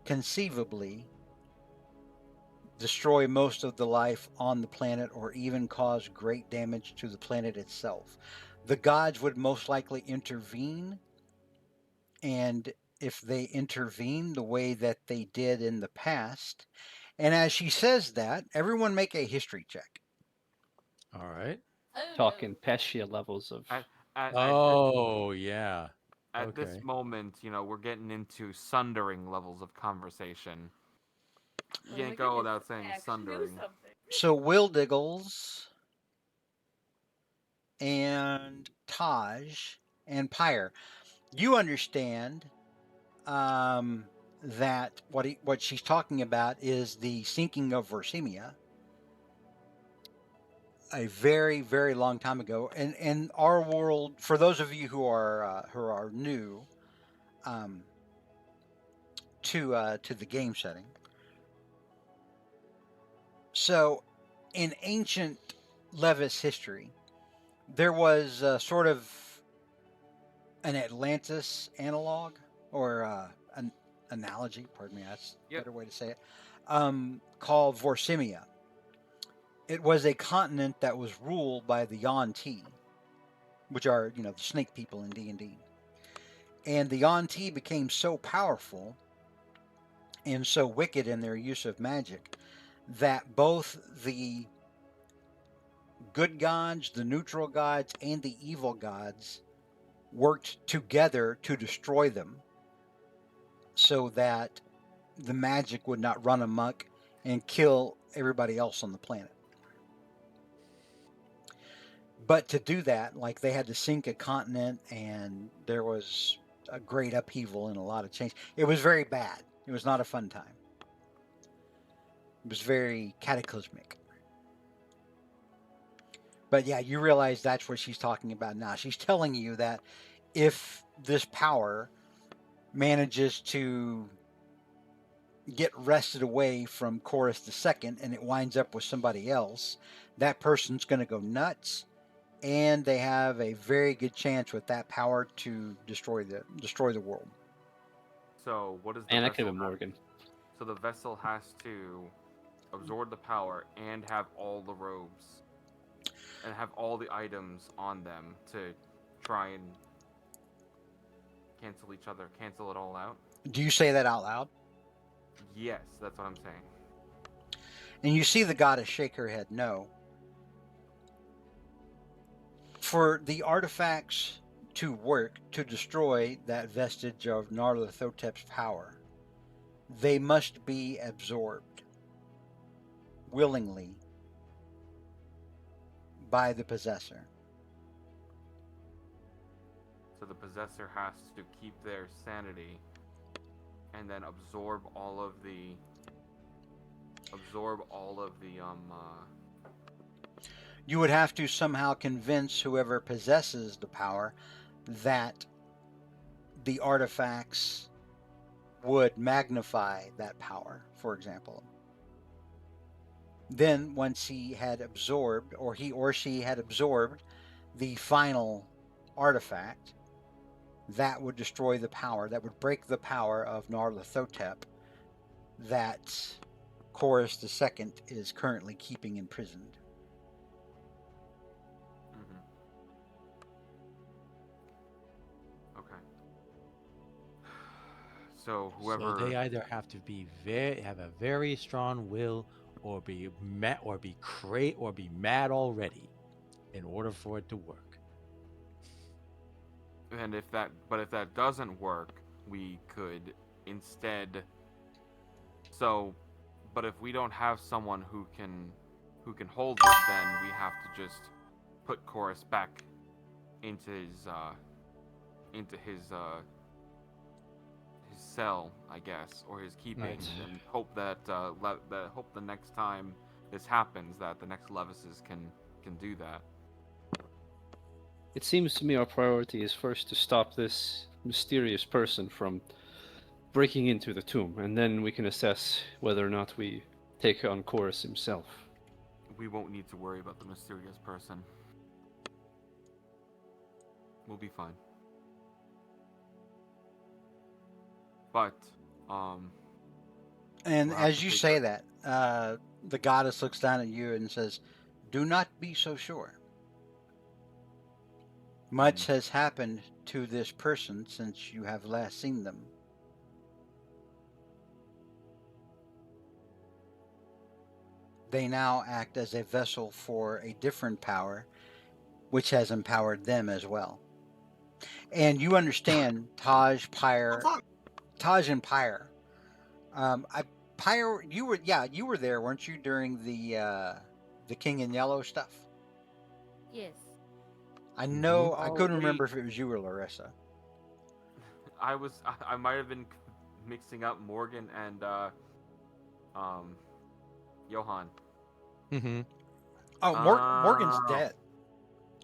conceivably destroy most of the life on the planet or even cause great damage to the planet itself. The gods would most likely intervene, and if they intervene the way that they did in the past, and as she says that, everyone make a history check. All right. Talking Pescia levels of. Oh, yeah. At this Okay. moment, we're getting into sundering levels of conversation. You Oh my can't go goodness, without I saying actually knew sundering. something. So Will Diggles and Taj and Pyre, you understand that what she's talking about is the sinking of Versemia. a very, very long time ago. And in our world, for those of you who are new um, to the game setting, so in ancient Levis history, there was sort of an Atlantis analog or an analogy. Pardon me, that's a Yep. better way to say it. Called Vorsimia. It was a continent that was ruled by the Yuan-Ti, which are the snake people in D&D. And the Yuan-Ti became so powerful and so wicked in their use of magic that both the good gods, the neutral gods, and the evil gods worked together to destroy them so that the magic would not run amok and kill everybody else on the planet. But to do that, like they had to sink a continent, and there was a great upheaval and a lot of change. It was very bad. It was not a fun time. It was very cataclysmic. But yeah, you realize that's what she's talking about now. She's telling you that if this power manages to get wrested away from Chorus II and it winds up with somebody else, that person's going to go nuts, and they have a very good chance with that power to destroy the world. So what is the And that could vessel have been Morgan. So the vessel has to absorb the power and have all the robes and have all the items on them to try and cancel it all out. Do you say that out loud? Yes, that's what I'm saying. And you see the goddess shake her head no. For the artifacts to work to destroy that vestige of Nyarlathotep's power, they must be absorbed willingly by the possessor. So the possessor has to keep their sanity and then absorb all of the You would have to somehow convince whoever possesses the power that the artifacts would magnify that power, for example. Then once he had absorbed, or he or she had absorbed the final artifact, that would destroy the power, that would break the power of Nyarlathotep that Chorus II is currently keeping imprisoned. Okay. So whoever So they either have to be have a very strong will, or be mad, or be mad already, in order for it to work. and if that doesn't work, we could instead. So, but if we don't have someone who can hold it, then we have to just put Chorus back into his cell, I guess, or his keeping, Right. and hope that hope the next time this happens, that the next Levises can do that. It seems to me our priority is first to stop this mysterious person from breaking into the tomb, and then we can assess whether or not we take on Chorus himself. We won't need to worry about the mysterious person. We'll be fine. But, And we'll have as to you take say that, the goddess looks down at you and says, "Do not be so sure. Much has happened to this person since you have last seen them. They now act as a vessel for a different power, which has empowered them as well." And you understand Taj, Pyre, Taj and Pyre. Pyre, you were there, weren't you, during the King in Yellow stuff? Yes. I know. I Oh, couldn't wait. remember if it was you or Larissa. I might have been mixing up Morgan and Johan. Mm-hmm. Oh, Morgan's dead.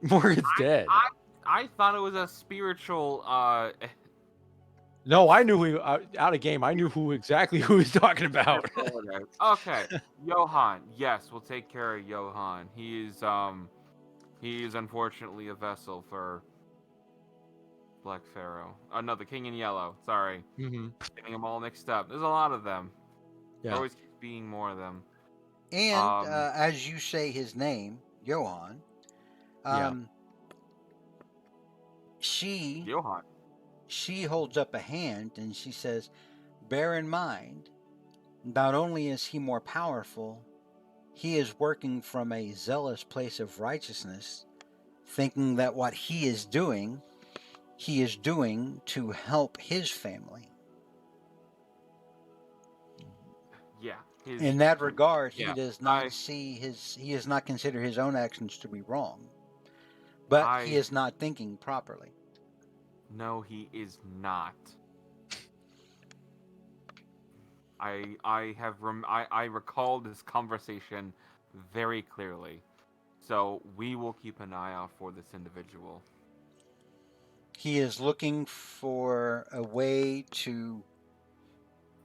Morgan's dead. I thought it was a spiritual. No, I knew who out of game. I knew exactly who he's talking about. Okay, Johann. Yes, we'll take care of Johann. He is unfortunately a vessel for Black Pharaoh. No, the King in Yellow. Sorry, Mm-hmm. getting them all mixed up. There's a lot of them. There Yeah. always keeps being more of them. And as you say his name, Johann, Johann. she holds up a hand and she says, "Bear in mind, not only is he more powerful, he is working from a zealous place of righteousness, thinking that what he is doing to help his family. Yeah. In that regard, yeah, he does not he does not consider his own actions to be wrong. But he is not thinking properly." No, he is not. I recall this conversation very clearly. So we will keep an eye out for this individual. He is looking for a way to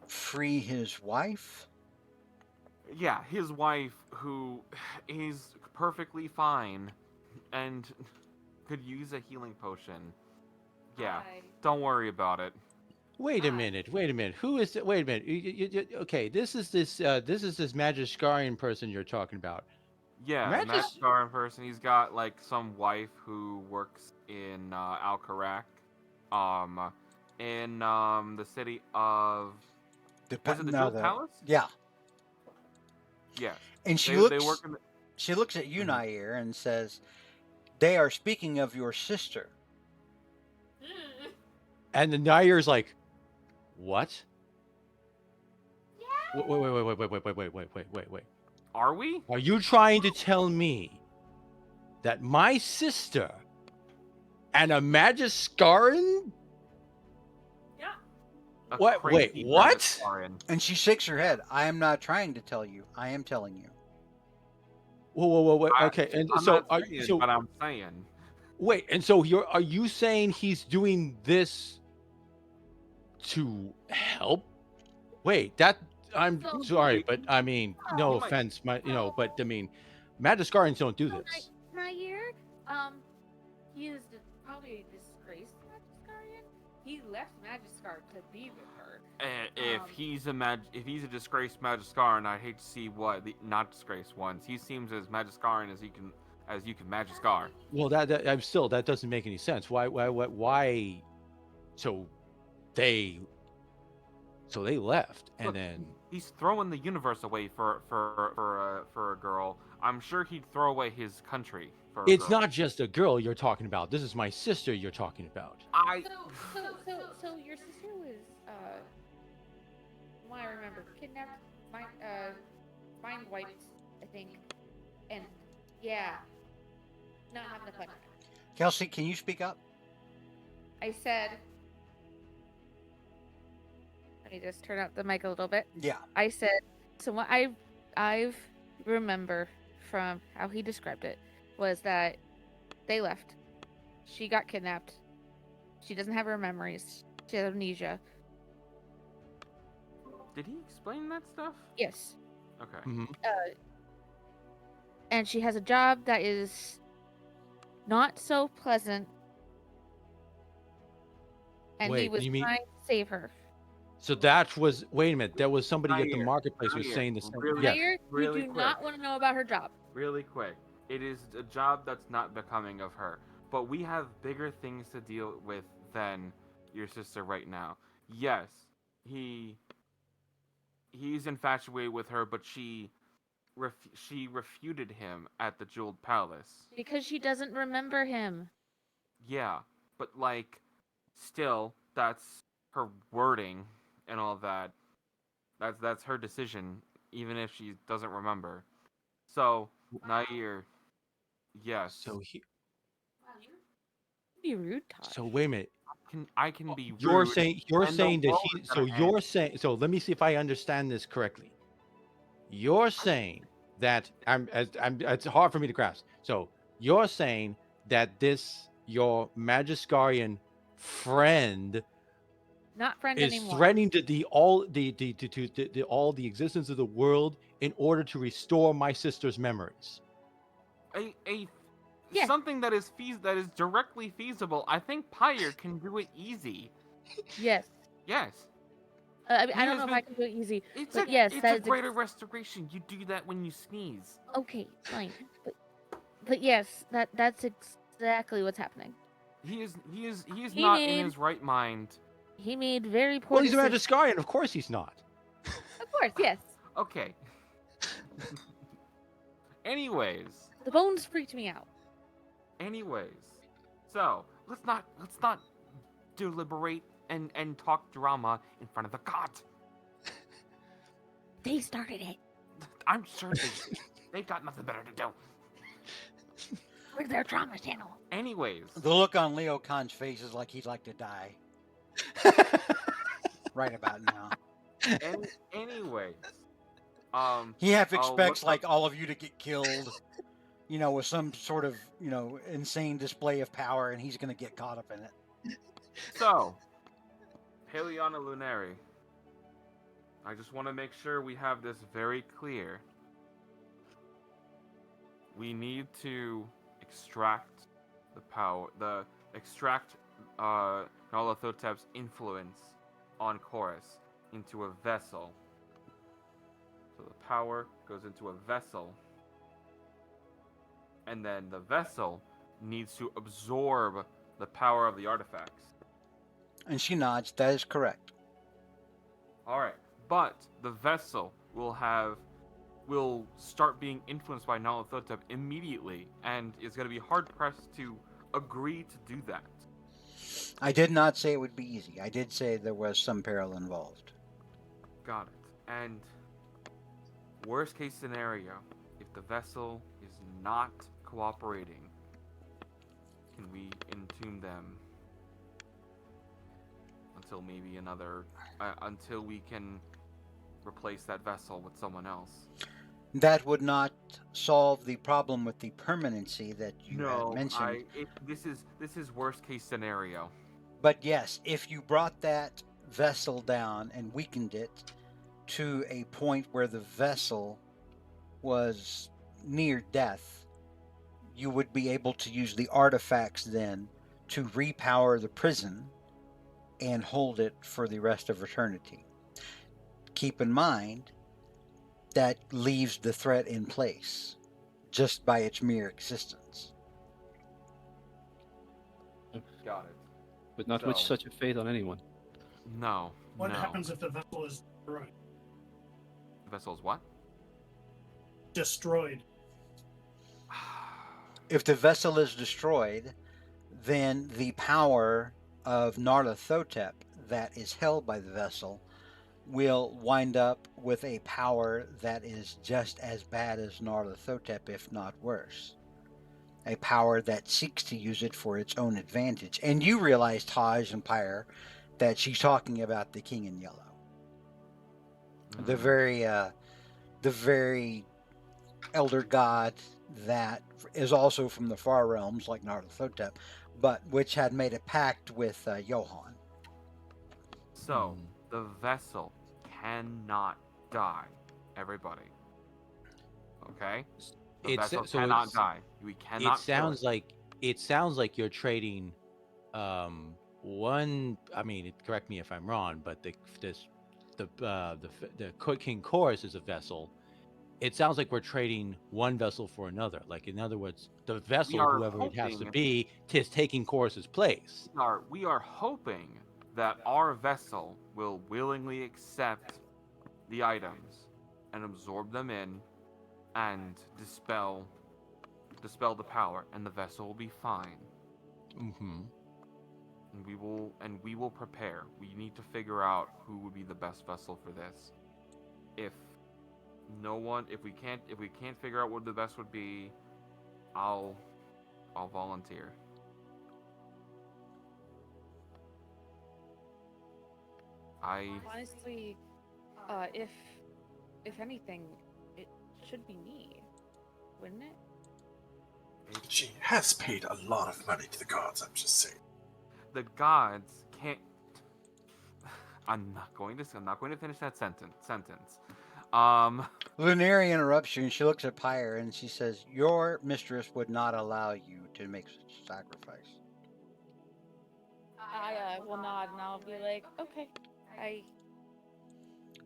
free his wife. Yeah, his wife, who is perfectly fine and could use a healing potion. Yeah, don't worry about it. Wait a minute. Who is it? Wait a minute. Okay, this is this Magiskarian person you're talking about. Yeah, the Magiskarian person. He's got like some wife who works in Alcarak, in the city of. Was it the Jewel Palace? Yeah. Yeah. And she she looks at you, Nair, and says, "They are speaking of your sister." And the Nair's like, "What? Wait. Are we? Are you trying to tell me that my sister and a Magiskaran?" What? Wait, what? And she shakes her head. "I am not trying to tell you. I am telling you." Whoa. Okay, and I'm so not saying, but I'm saying. Wait, and so are you saying he's doing this to help? Wait, I'm sorry, but I mean, no offense, but I mean, Magiskarians don't do this. Nair, he is probably a disgraced Magiskarian. He left Magiskar to be with her. If he's a disgraced Magiskaran, I hate to see what the not disgraced ones. He seems as Magiskaran as you can Magiskar. Well, that doesn't make any sense. Why? So they left, and then he's throwing the universe away for a girl. I'm sure he'd throw away his country for. It's not just a girl you're talking about. This is my sister you're talking about. So your sister was I remember, kidnapped, mind wiped, I think, and yeah, not having a fun time. Kelsey, can you speak up? I said, let me just turn up the mic a little bit. Yeah. I said, so what I remember from how he described it was that they left. She got kidnapped. She doesn't have her memories. She has amnesia. Did he explain that stuff? Yes. Okay. Mm-hmm. And she has a job that is not so pleasant. And he was trying to save her. So wait a minute, there was somebody at the marketplace who was saying the same. You do not want to know about her job. Really quick. It is a job that's not becoming of her. But we have bigger things to deal with than your sister right now. Yes, he's infatuated with her, but she refuted him at the Jeweled Palace. Because she doesn't remember him. Yeah, but still, that's her wording and all that. That's her decision, even if she doesn't remember. So, Nair, yes. So he. Be rude, Todd. So wait a minute. I can be rude. You're saying that he. So you're saying. So let me see if I understand this correctly. You're saying that it's hard for me to grasp. So you're saying that your Magiscarian friend Not friend is anymore. threatening all the existence of the world in order to restore my sister's memories. Yes. Something that is directly feasible. I think Pyre can do it easy. Yes. Yes. I mean, He I don't has know if I can do it easy, It's but a yes, it's that a is greater restoration. You do that when you sneeze. okay, fine. But yes, that's exactly what's happening. He is He not in made his right mind. he made very poor Well, he's a decisions. Magiscarian. Of course he's not. Of course, yes. Okay. Anyways, The bones freaked me out. so let's not deliberate and talk drama in front of the gods. They started it. I'm sure they've got nothing better to do. We're their trauma channel. Anyways, The look on Leo Khan's face is like he'd like to die right about now. anyways, He half I'll expects look like all of you to get killed, with some sort of, insane display of power, and he's going to get caught up in it. So, Paleona Lunari, I just want to make sure we have this very clear. We need to extract the power, extract Nyarlathotep's influence on Chorus into a vessel. So the power goes into a vessel, and then the vessel needs to absorb the power of the artifacts. And she nods. That is correct. All right, but the vessel will start being influenced by Nyarlathotep immediately, and is going to be hard pressed to agree to do that. I did not say it would be easy. I did say there was some peril involved. Got it. And worst case scenario, if the vessel is not cooperating, can we entomb them until maybe until we can replace that vessel with someone else? That would not solve the problem with the permanency that you had mentioned. This is worst case scenario. But yes, if you brought that vessel down and weakened it to a point where the vessel was near death, you would be able to use the artifacts then to repower the prison and hold it for the rest of eternity. Keep in mind, that leaves the threat in place just by its mere existence. Got it. Would not wish such a fate on anyone. No. What no. happens if the vessel is destroyed? The vessel is what? Destroyed. If the vessel is destroyed, then the power of Nyarlathotep that is held by the vessel will wind up with a power that is just as bad as Nyarlathotep, if not worse. A power that seeks to use it for its own advantage. And you realize, Taj and Pyre, that she's talking about the King in Yellow. The very elder god that is also from the far realms, like Nyarlathotep, but which had made a pact with Johann. So, the vessel cannot die, everybody. Okay? The vessel cannot die. We cannot. It sounds like you're trading one. I mean, correct me if I'm wrong, but the King Chorus is a vessel. It sounds like we're trading one vessel for another. Like, in other words, the vessel, whoever it has to be, is taking Chorus's place. We are hoping that our vessel will willingly accept the items and absorb them in and dispel the power, and the vessel will be fine. Mm-hmm. And we will prepare. We need to figure out who would be the best vessel for this. If we can't figure out what the best would be, I'll volunteer. Honestly, if anything, it should be me, wouldn't it? She has paid a lot of money to the gods, I'm just saying. The gods can't. I'm not going to finish that sentence. Lunari interrupts you, and she looks at Pyre, and she says, "Your mistress would not allow you to make such a sacrifice." I will nod and I'll be like, okay,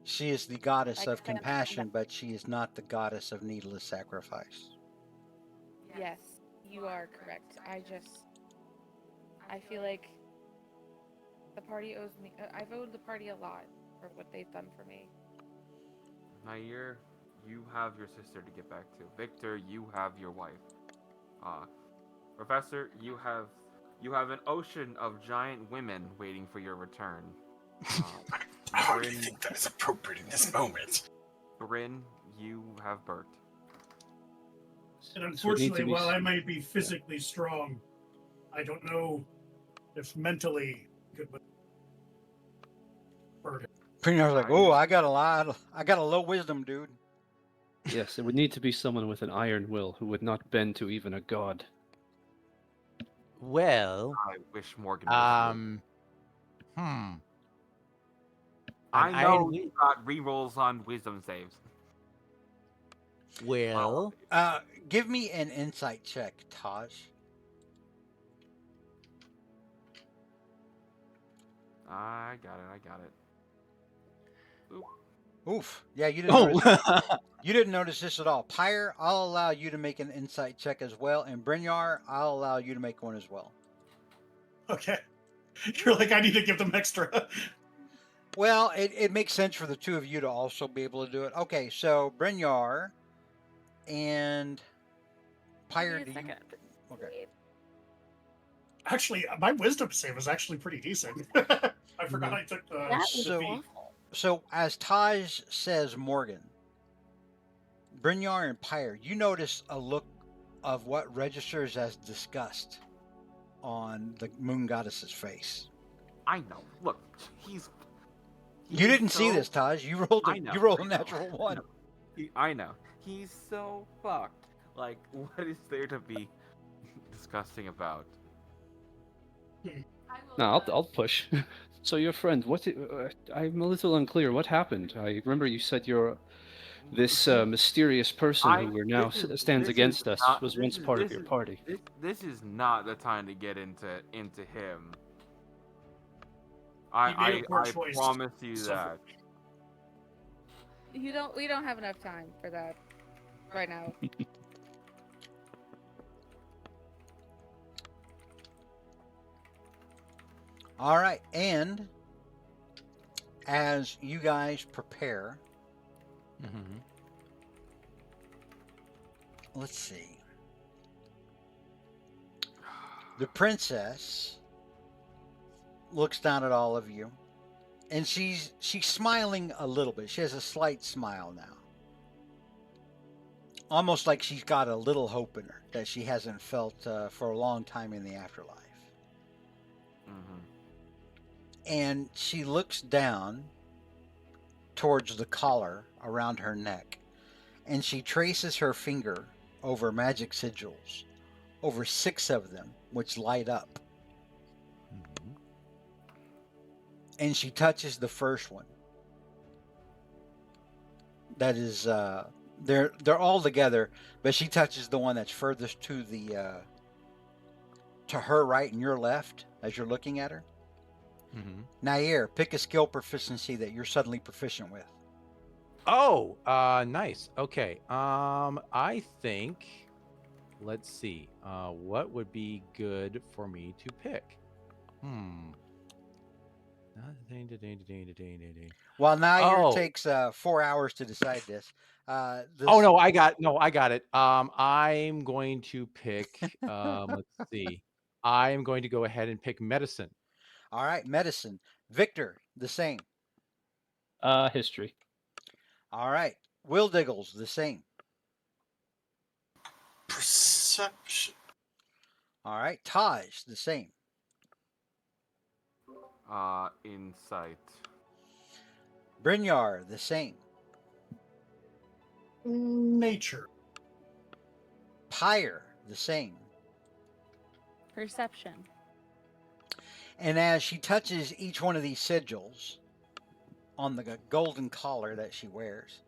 She is the goddess I of understand compassion, but she is not the goddess of needless sacrifice. yes, you are correct. I feel like the party owes me. I've owed the party a lot for what they've done for me. Nair, you have your sister to get back to. Victor, you have your wife. Professor, you have an ocean of giant women waiting for your return. I hardly Bryn, think that is appropriate in this moment. Bryn, you have Bert. And So it needs to unfortunately, be while I s- might be physically strong, I don't know if mentally could burden. Primar's like, I "Oh, use- I got a low wisdom, dude." Yes, it would need to be someone with an iron will who would not bend to even a god. Well, I wish Morgan was here. hmm. I An know iron you got rerolls on wisdom saves. Well, Give me an insight check, Taj. I got it. Oop. Oof. Yeah, you didn't notice. oh, You didn't notice this at all. Pyre, I'll allow you to make an insight check as well, and Brynjar, I'll allow you to make one as well. Okay. You're like, I need to give them extra. Well, it makes sense for the two of you to also be able to do it. Okay, so Brynjar and Pyre, Give do me a you? second. Okay. Actually, my wisdom save is actually pretty decent. I forgot I took the That was So- feat. awful. So as Taj says, Morgan, Brynjar and Pyre, you notice a look of what registers as disgust on the moon goddess's face. I know. Look, he's You didn't see so- this, Taj. You rolled I know, you rolled a I know, natural I one. know. I know. He's so fucked. Like, what is there to be disgusting about? No, I'll push. So your friend, I'm a little unclear. What happened? I remember you said this mysterious person who we're now stands against us was once part of your party. This is not the time to get into him. He made a I poor choice. promise you So- that. We don't have enough time for that right now. All right, and as you guys prepare, let's see. The princess looks down at all of you, and she's smiling a little bit. She has a slight smile now, almost like she's got a little hope in her that she hasn't felt for a long time in the afterlife. Mhm. And she looks down towards the collar around her neck, and she traces her finger over magic sigils, over 6 of them, which light up. And she touches the first one. That is, they're all together, but she touches the one that's furthest to the to her right and your left as you're looking at her. Nair, pick a skill proficiency that you're suddenly proficient with. Oh, nice. Okay. I think, let's see. What would be good for me to pick? While Nair Oh. takes 4 hours to decide this. Oh no, I got it. I'm going to pick. Let's see. I am going to go ahead and pick medicine. All right, medicine. Victor, the same. History. All right, Will Diggles, the same. Perception. All right, Taj, the same. Insight. Brynjar, the same. Nature. Pyre, the same. Perception. And as she touches each one of these sigils on the golden collar that she wears,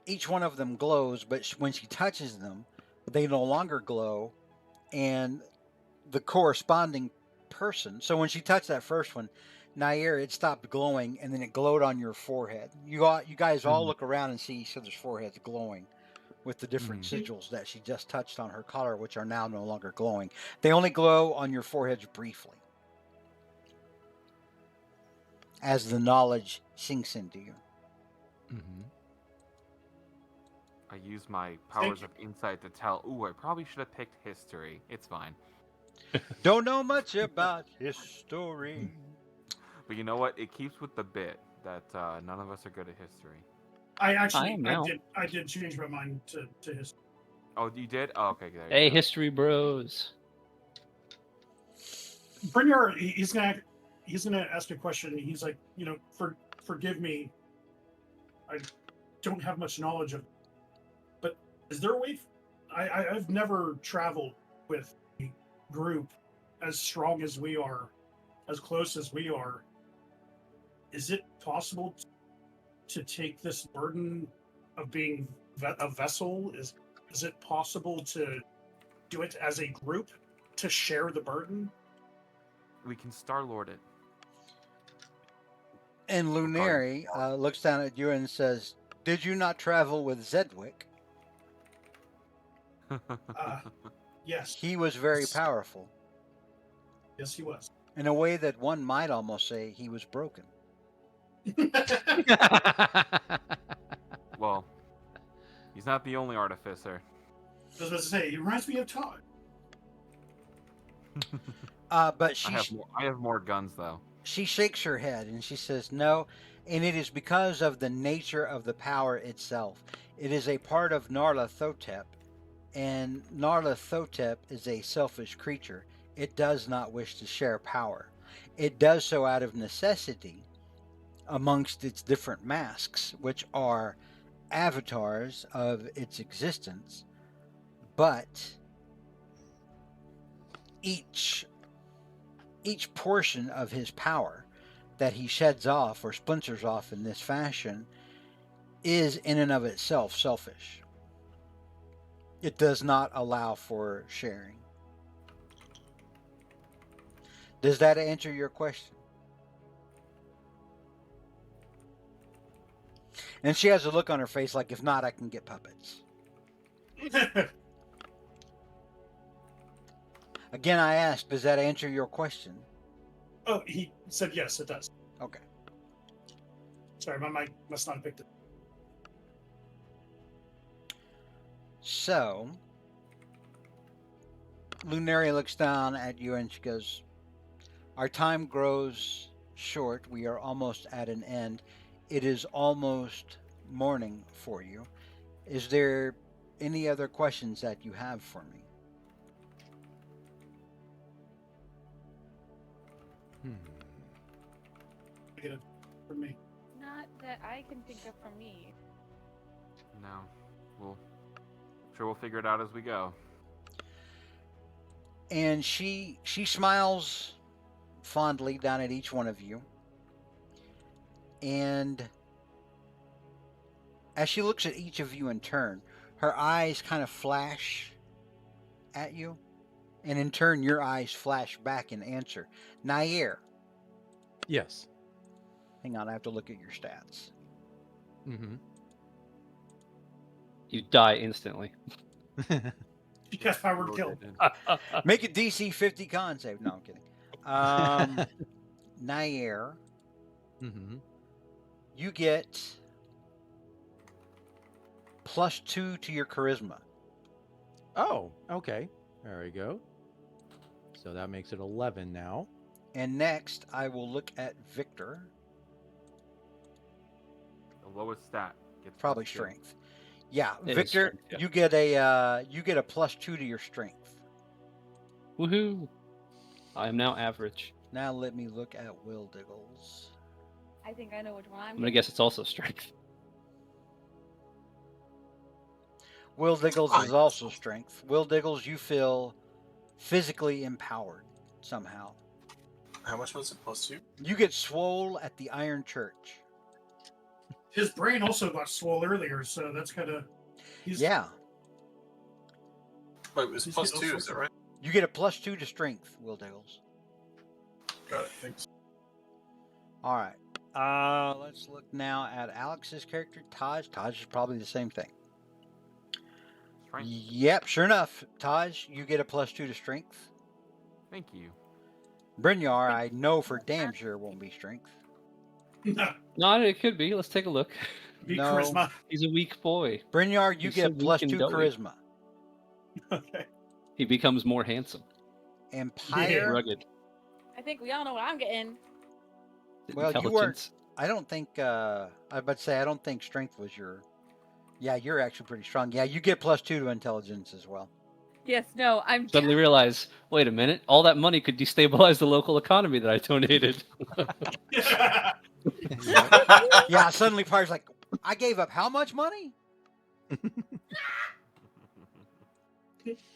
each one of them glows, but when she touches them, they no longer glow, and the corresponding person. So when she touched that first one, Nair, it stopped glowing, and then it glowed on your forehead. You guys all look around and see each other's foreheads glowing with the different sigils that she just touched on her collar, which are now no longer glowing. They only glow on your foreheads briefly as the knowledge sinks into you. Mm-hmm. I use my powers of insight to tell. Ooh, I probably should have picked history. It's fine. Don't know much about history. But you know what? It keeps with the bit that none of us are good at history. I did change my mind to history. Oh, you did? Oh, okay. There Hey, you go. history bros. Brynjar, he's gonna ask a question. He's like, forgive me, I don't have much knowledge of, but is there a way? I've never traveled with a group as strong as we are, as close as we are. Is it possible to take this burden of being a vessel? Is it possible to do it as a group, to share the burden? We can Star-Lord it. And Lunari looks down at you and says, "Did you not travel with Zedwick? Yes. He was very powerful, Yes, he was. in a way that one might almost say he was broken." Well, he's not the only artificer. I was about to say, he reminds me of Todd. But I have more guns though. she shakes her head and she says, "No, and it is because of the nature of the power itself. It is a part of Narlathotep, and Narlathotep is a selfish creature. It does not wish to share power. It does so out of necessity amongst its different masks, which are avatars of its existence, but each portion of his power that he sheds off or splinters off in this fashion is in and of itself selfish. It does not allow for sharing." Does that answer your question? And she has a look on her face like, if not, I can get puppets. Again, I asked, does that answer your question? Oh, he said yes, it does. Okay. Sorry, my mic must not have picked it. So, Lunaria looks down at you and she goes, "Our time grows short. We are almost at an end. It is almost morning for you. Is there any other questions that you have for me?" Negative for me. Not that I can think of for me. No. We'll figure it out as we go. And she smiles fondly down at each one of you. And as she looks at each of you in turn, her eyes kind of flash at you. And in turn, your eyes flash back in answer. Nair. Yes. Hang on, I have to look at your stats. Mm-hmm. You die instantly. Because power kill. Make a DC 50 con save. No, I'm kidding. Nair, Mm-hmm. you get +2 to your charisma. Oh, okay. There we go. So that makes it 11 now. And next, I will look at Victor. The lowest stat gets Probably +2. strength. Yeah, It is Victor, strength, yeah. you get a +2 to your strength. Woohoo! I am now average. Now let me look at Will Diggles. I think I know which one I'm gonna guess it's also strength. Will Diggles Fine. is also strength. Will Diggles, you feel physically empowered somehow. How much was it? +2? You get swole at the Iron Church. His brain also got swole earlier, so that's kind of. Yeah. Wait, it was He's getting all +2, is sorts that of- right? You get a +2 to strength, Will Diggles. Got it, thanks. All right. Let's look now at Alex's character, Taj. Taj is probably the same thing. Strength. Yep, sure enough. Taj, you get a +2 to strength. Thank you. Brynjar, I know for damn sure won't be strength. No, it could be. Let's take a look. Be No. charisma. He's a weak boy. Brynjar, you He's get so a weak and +2 doughy. charisma. Okay. He becomes more handsome, Empire. rugged, I think we all know what I'm getting. Well, you intelligence. I don't think. I was about to say I don't think strength was your. Yeah, you're actually pretty strong. Yeah, you get +2 to intelligence as well. Yes, no, I'm Suddenly realize, wait a minute, all that money could destabilize the local economy that I donated. Yeah, suddenly Pyre's like, I gave up how much money?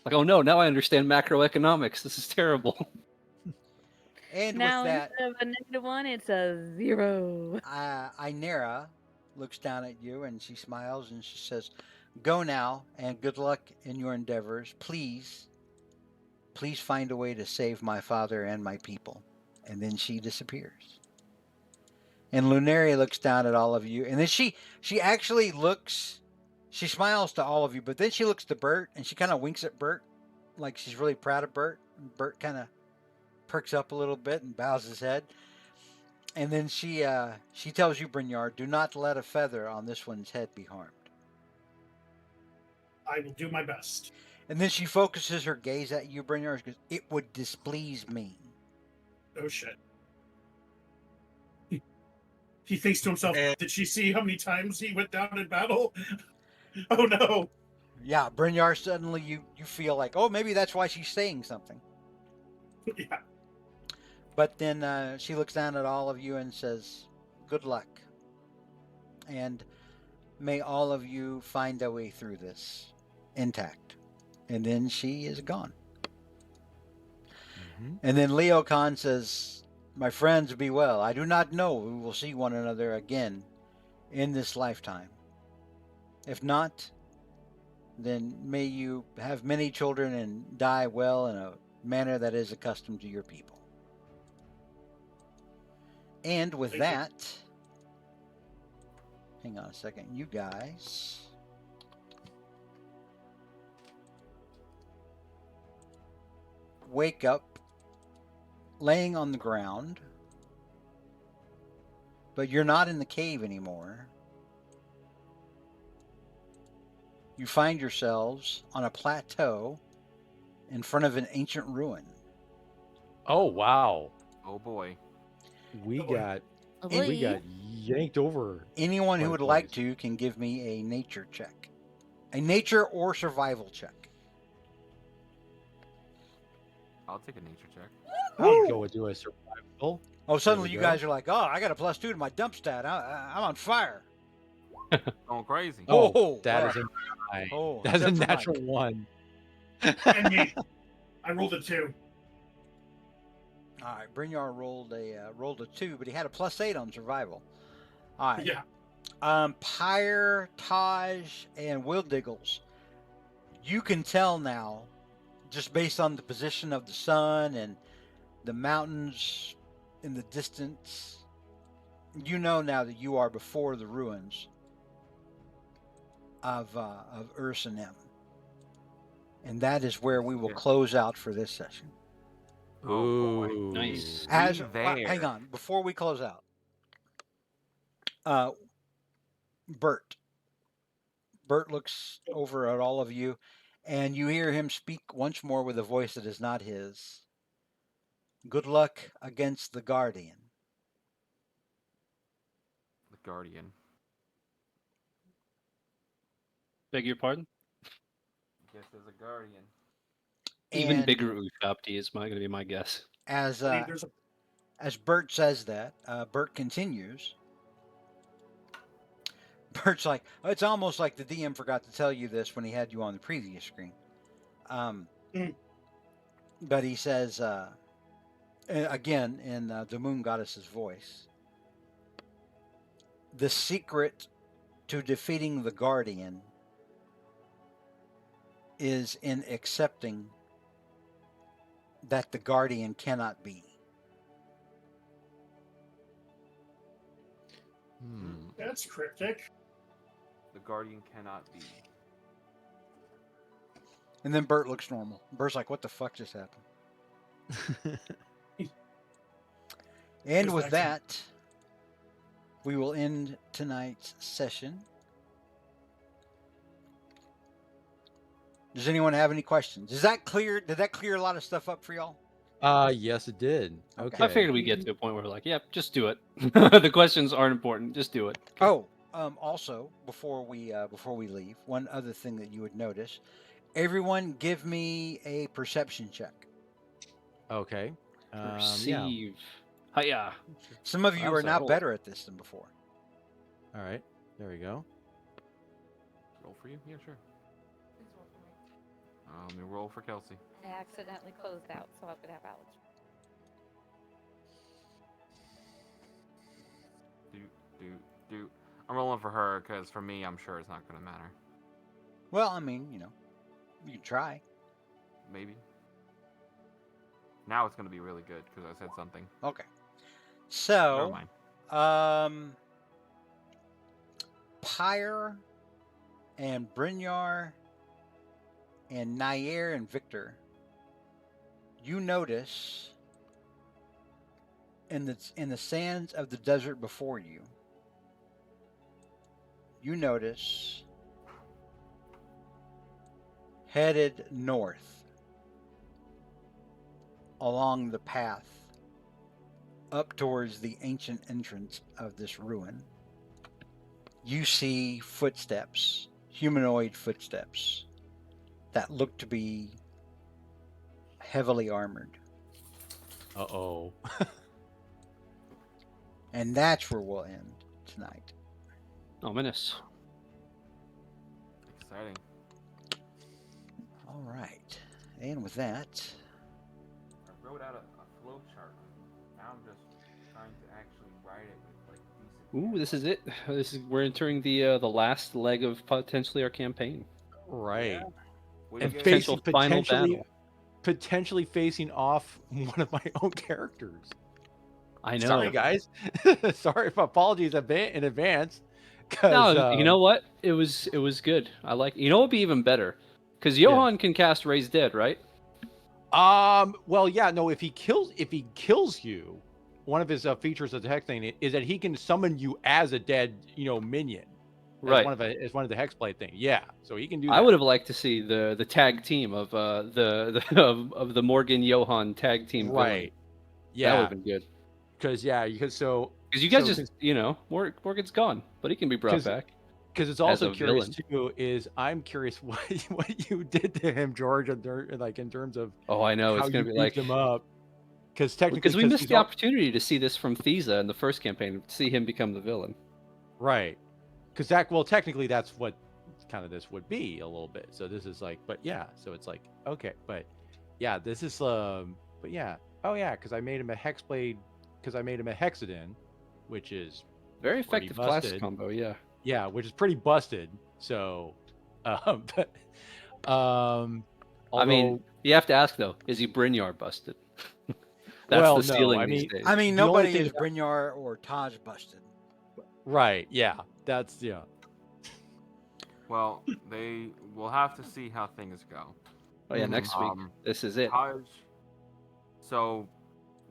Like, oh no, now I understand macroeconomics. This is terrible. And now with that, instead of a -1, it's a 0. Inera looks down at you and she smiles and she says, "Go now and good luck in your endeavors. Please find a way to save my father and my people." And then she disappears. And Lunaria looks down at all of you, and then she actually looks. She smiles to all of you, but then she looks to Bert and she kind of winks at Bert, like she's really proud of Bert. And Bert kind of perks up a little bit and bows his head. And then she tells you, Brynjar, do not let a feather on this one's head be harmed. I will do my best. And then she focuses her gaze at you, Brynjar, and goes, "It would displease me." Oh shit. He thinks to himself, And- did she see how many times he went down in battle? Oh no. Yeah, Brynjar, suddenly you feel like, oh, maybe that's why she's saying something. Yeah. But then she looks down at all of you and says, "Good luck. And may all of you find a way through this intact." And then she is gone. And then Leo Khan says, "My friends, be well. I do not know we will see one another again in this lifetime. If not, then may you have many children and die well in a manner that is accustomed to your people." And with Thank you. that, hang on a second, you guys. Wake up laying on the ground, but you're not in the cave anymore. You find yourselves on a plateau in front of an ancient ruin. Oh wow, Oh boy. we Oh, boy. got Oh, we boy. got yanked over. Anyone who Quite would a like place. to can give me a nature check. A nature or survival check. I'll take a nature check. I'll go and do a survival. Oh, suddenly we you go. guys are like, "Oh, I got a +2 to my dump stat. I'm on fire." Going crazy. Oh, Oh, that wow. is a nine. Oh, That's a except for Mike. natural one. And me. I rolled a 2. All right, Brynjar rolled a 2, but he had a +8 on survival. All right. Yeah. Pyre, Taj, and Will Diggles. You can tell now, just based on the position of the sun and the mountains in the distance, you know now that you are before the ruins of Ursanem. And that is where we will Yeah. close out for this session. Oh, boy. Ooh. Nice. As there. hang on, before we close out, Bert looks over at all of you, and you hear him speak once more with a voice that is not his. "Good luck against the Guardian." The Guardian. Beg your pardon? Guess there's a Guardian. Even And bigger Ushapti is going to be my guess. as I mean, there's a as Bert says that, Bert continues. Bert's like, oh, it's almost like the DM forgot to tell you this when he had you on the previous screen. But he says, again, in the Moon Goddess's voice, the secret to defeating the Guardian is in accepting that the Guardian cannot be. That's cryptic. The Guardian cannot be. And then Bert looks normal. Bert's like, what the fuck just happened? And Just with accent. that, we will end tonight's session. Does anyone have any questions? Is that clear? Did that clear a lot of stuff up for y'all? Yes, it did. Okay. Okay. I figured we'd get to a point where we're like, yep, just do it. The questions aren't important. Just do it. Oh, also before we leave, one other thing that you would notice: everyone, give me a perception check. Okay. Yeah. Perceive. Hiya. Some of you That are was a now roll. better at this than before. All right. There we go. Roll for you? Yeah, sure. Let me roll for Kelsey. I accidentally closed out, so I could have Alex. Do. I'm rolling for her because for me, I'm sure it's not going to matter. Well, I mean, you know, you can try. Maybe. Now it's going to be really good because I said something. Okay. Never So, mind. Pyre and Brynjar and Nair and Victor, you notice in the sands of the desert before you, you notice headed north along the path up towards the ancient entrance of this ruin, you see footsteps, humanoid footsteps, that look to be heavily armored. Uh-oh. And that's where we'll end tonight. Ominous. Exciting. All right. And with that, I wrote out a flow chart. Now I'm just trying to actually write it with like decent. Ooh, this is it. We're entering the last leg of potentially our campaign. Right. What do And you guys- Potential final potentially battle. potentially facing off one of my own characters. I know. Sorry, guys. Sorry for apologies in advance. No, you know what? It was good. I like. You know, what would be even better, because Johan can cast Raise Dead, right? Well, yeah, no. If he kills you, one of his features of the hex thing is that he can summon you as a dead, minion. Right. As one of the hexblade thing. Yeah, so he can do that. I would have liked to see the tag team of of the Morgan Johan tag team. Villain. Right. That would Yeah. have been good. Because you guys just Morgan's gone, but he can be brought 'cause- back. Because it's As also a curious villain. too. Is I'm curious what you did to him, George, in terms of Oh, I know how it's gonna you be like beefed him up. Because technically, because we missed he's the opportunity to see this from Thiza in the first campaign, to see him become the villain. right. Because technically, that's what kind of this would be a little bit. So this is like, but yeah. So it's like, okay, but yeah, this is but yeah, oh yeah, because I made him a hexblade. Because I made him a hexadin, which is Very pretty effective class busted. combo, yeah. Yeah, which is pretty busted. So, but, I mean, although- you have to ask though: is he Brynjar busted? That's Well, the no, ceiling I these mean- days. I mean, The only nobody thing is Brynjar or Taj busted. right, yeah, that's yeah. Well, we'll have to see how things go. Oh yeah, next week. This is it. Taj. So,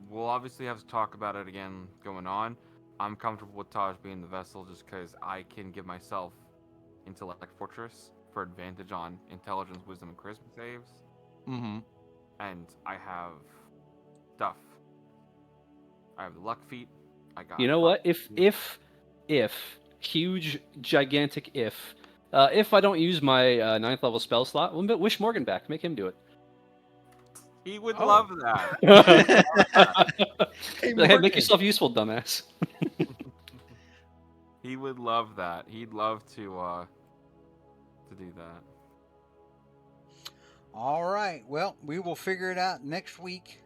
we'll obviously have to talk about it again going on. I'm comfortable with Taj being the vessel just because I can give myself Intellect Fortress for advantage on Intelligence, Wisdom, and Charisma saves. Mm-hmm. And I have stuff. I have the Luck Feat. I got. You know what? If huge gigantic if I don't use my 9th level spell slot, we'll wish Morgan back. Make him do it. He would Oh. love that. Hey, make yourself useful, dumbass. He would love that. He'd love to do that. All right. Well, we will figure it out next week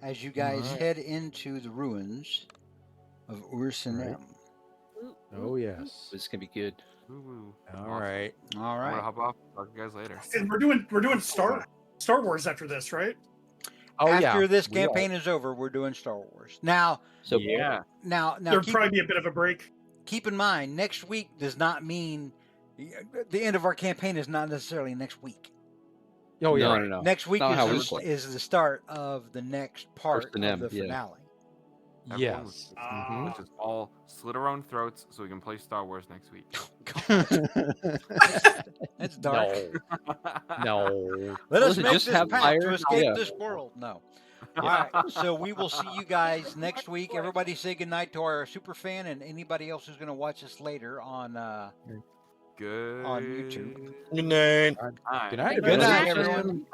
as you guys Alright. head into the ruins of Ursinem. Oh yes. This is gonna be good. Woo-woo. All Awesome. right. All I'm gonna right. hop off. Talk to you guys later. And we're doing Star Wars after this, right? Oh After yeah. this we are. campaign is over, we're doing Star Wars. Now, So Yeah. now There'll probably be a bit of a break. keep in mind, next week does not mean the end of our campaign is not necessarily next week. Oh yeah. no. Next week Not how we is, play. is the start of the next part First of and the M, yeah. finale. Everyone was- Yes. Ah. Let's just all slit our own throats so we can play Star Wars next week. That's dark. No. Let us Listen, make just this have path fire. to escape Yeah. this world. No. All right. So we will see you guys next week. Everybody say goodnight to our super fan and anybody else who's going to watch us later on Good. YouTube. Good night. Night. Good night, Good everybody. night, Good night. everyone.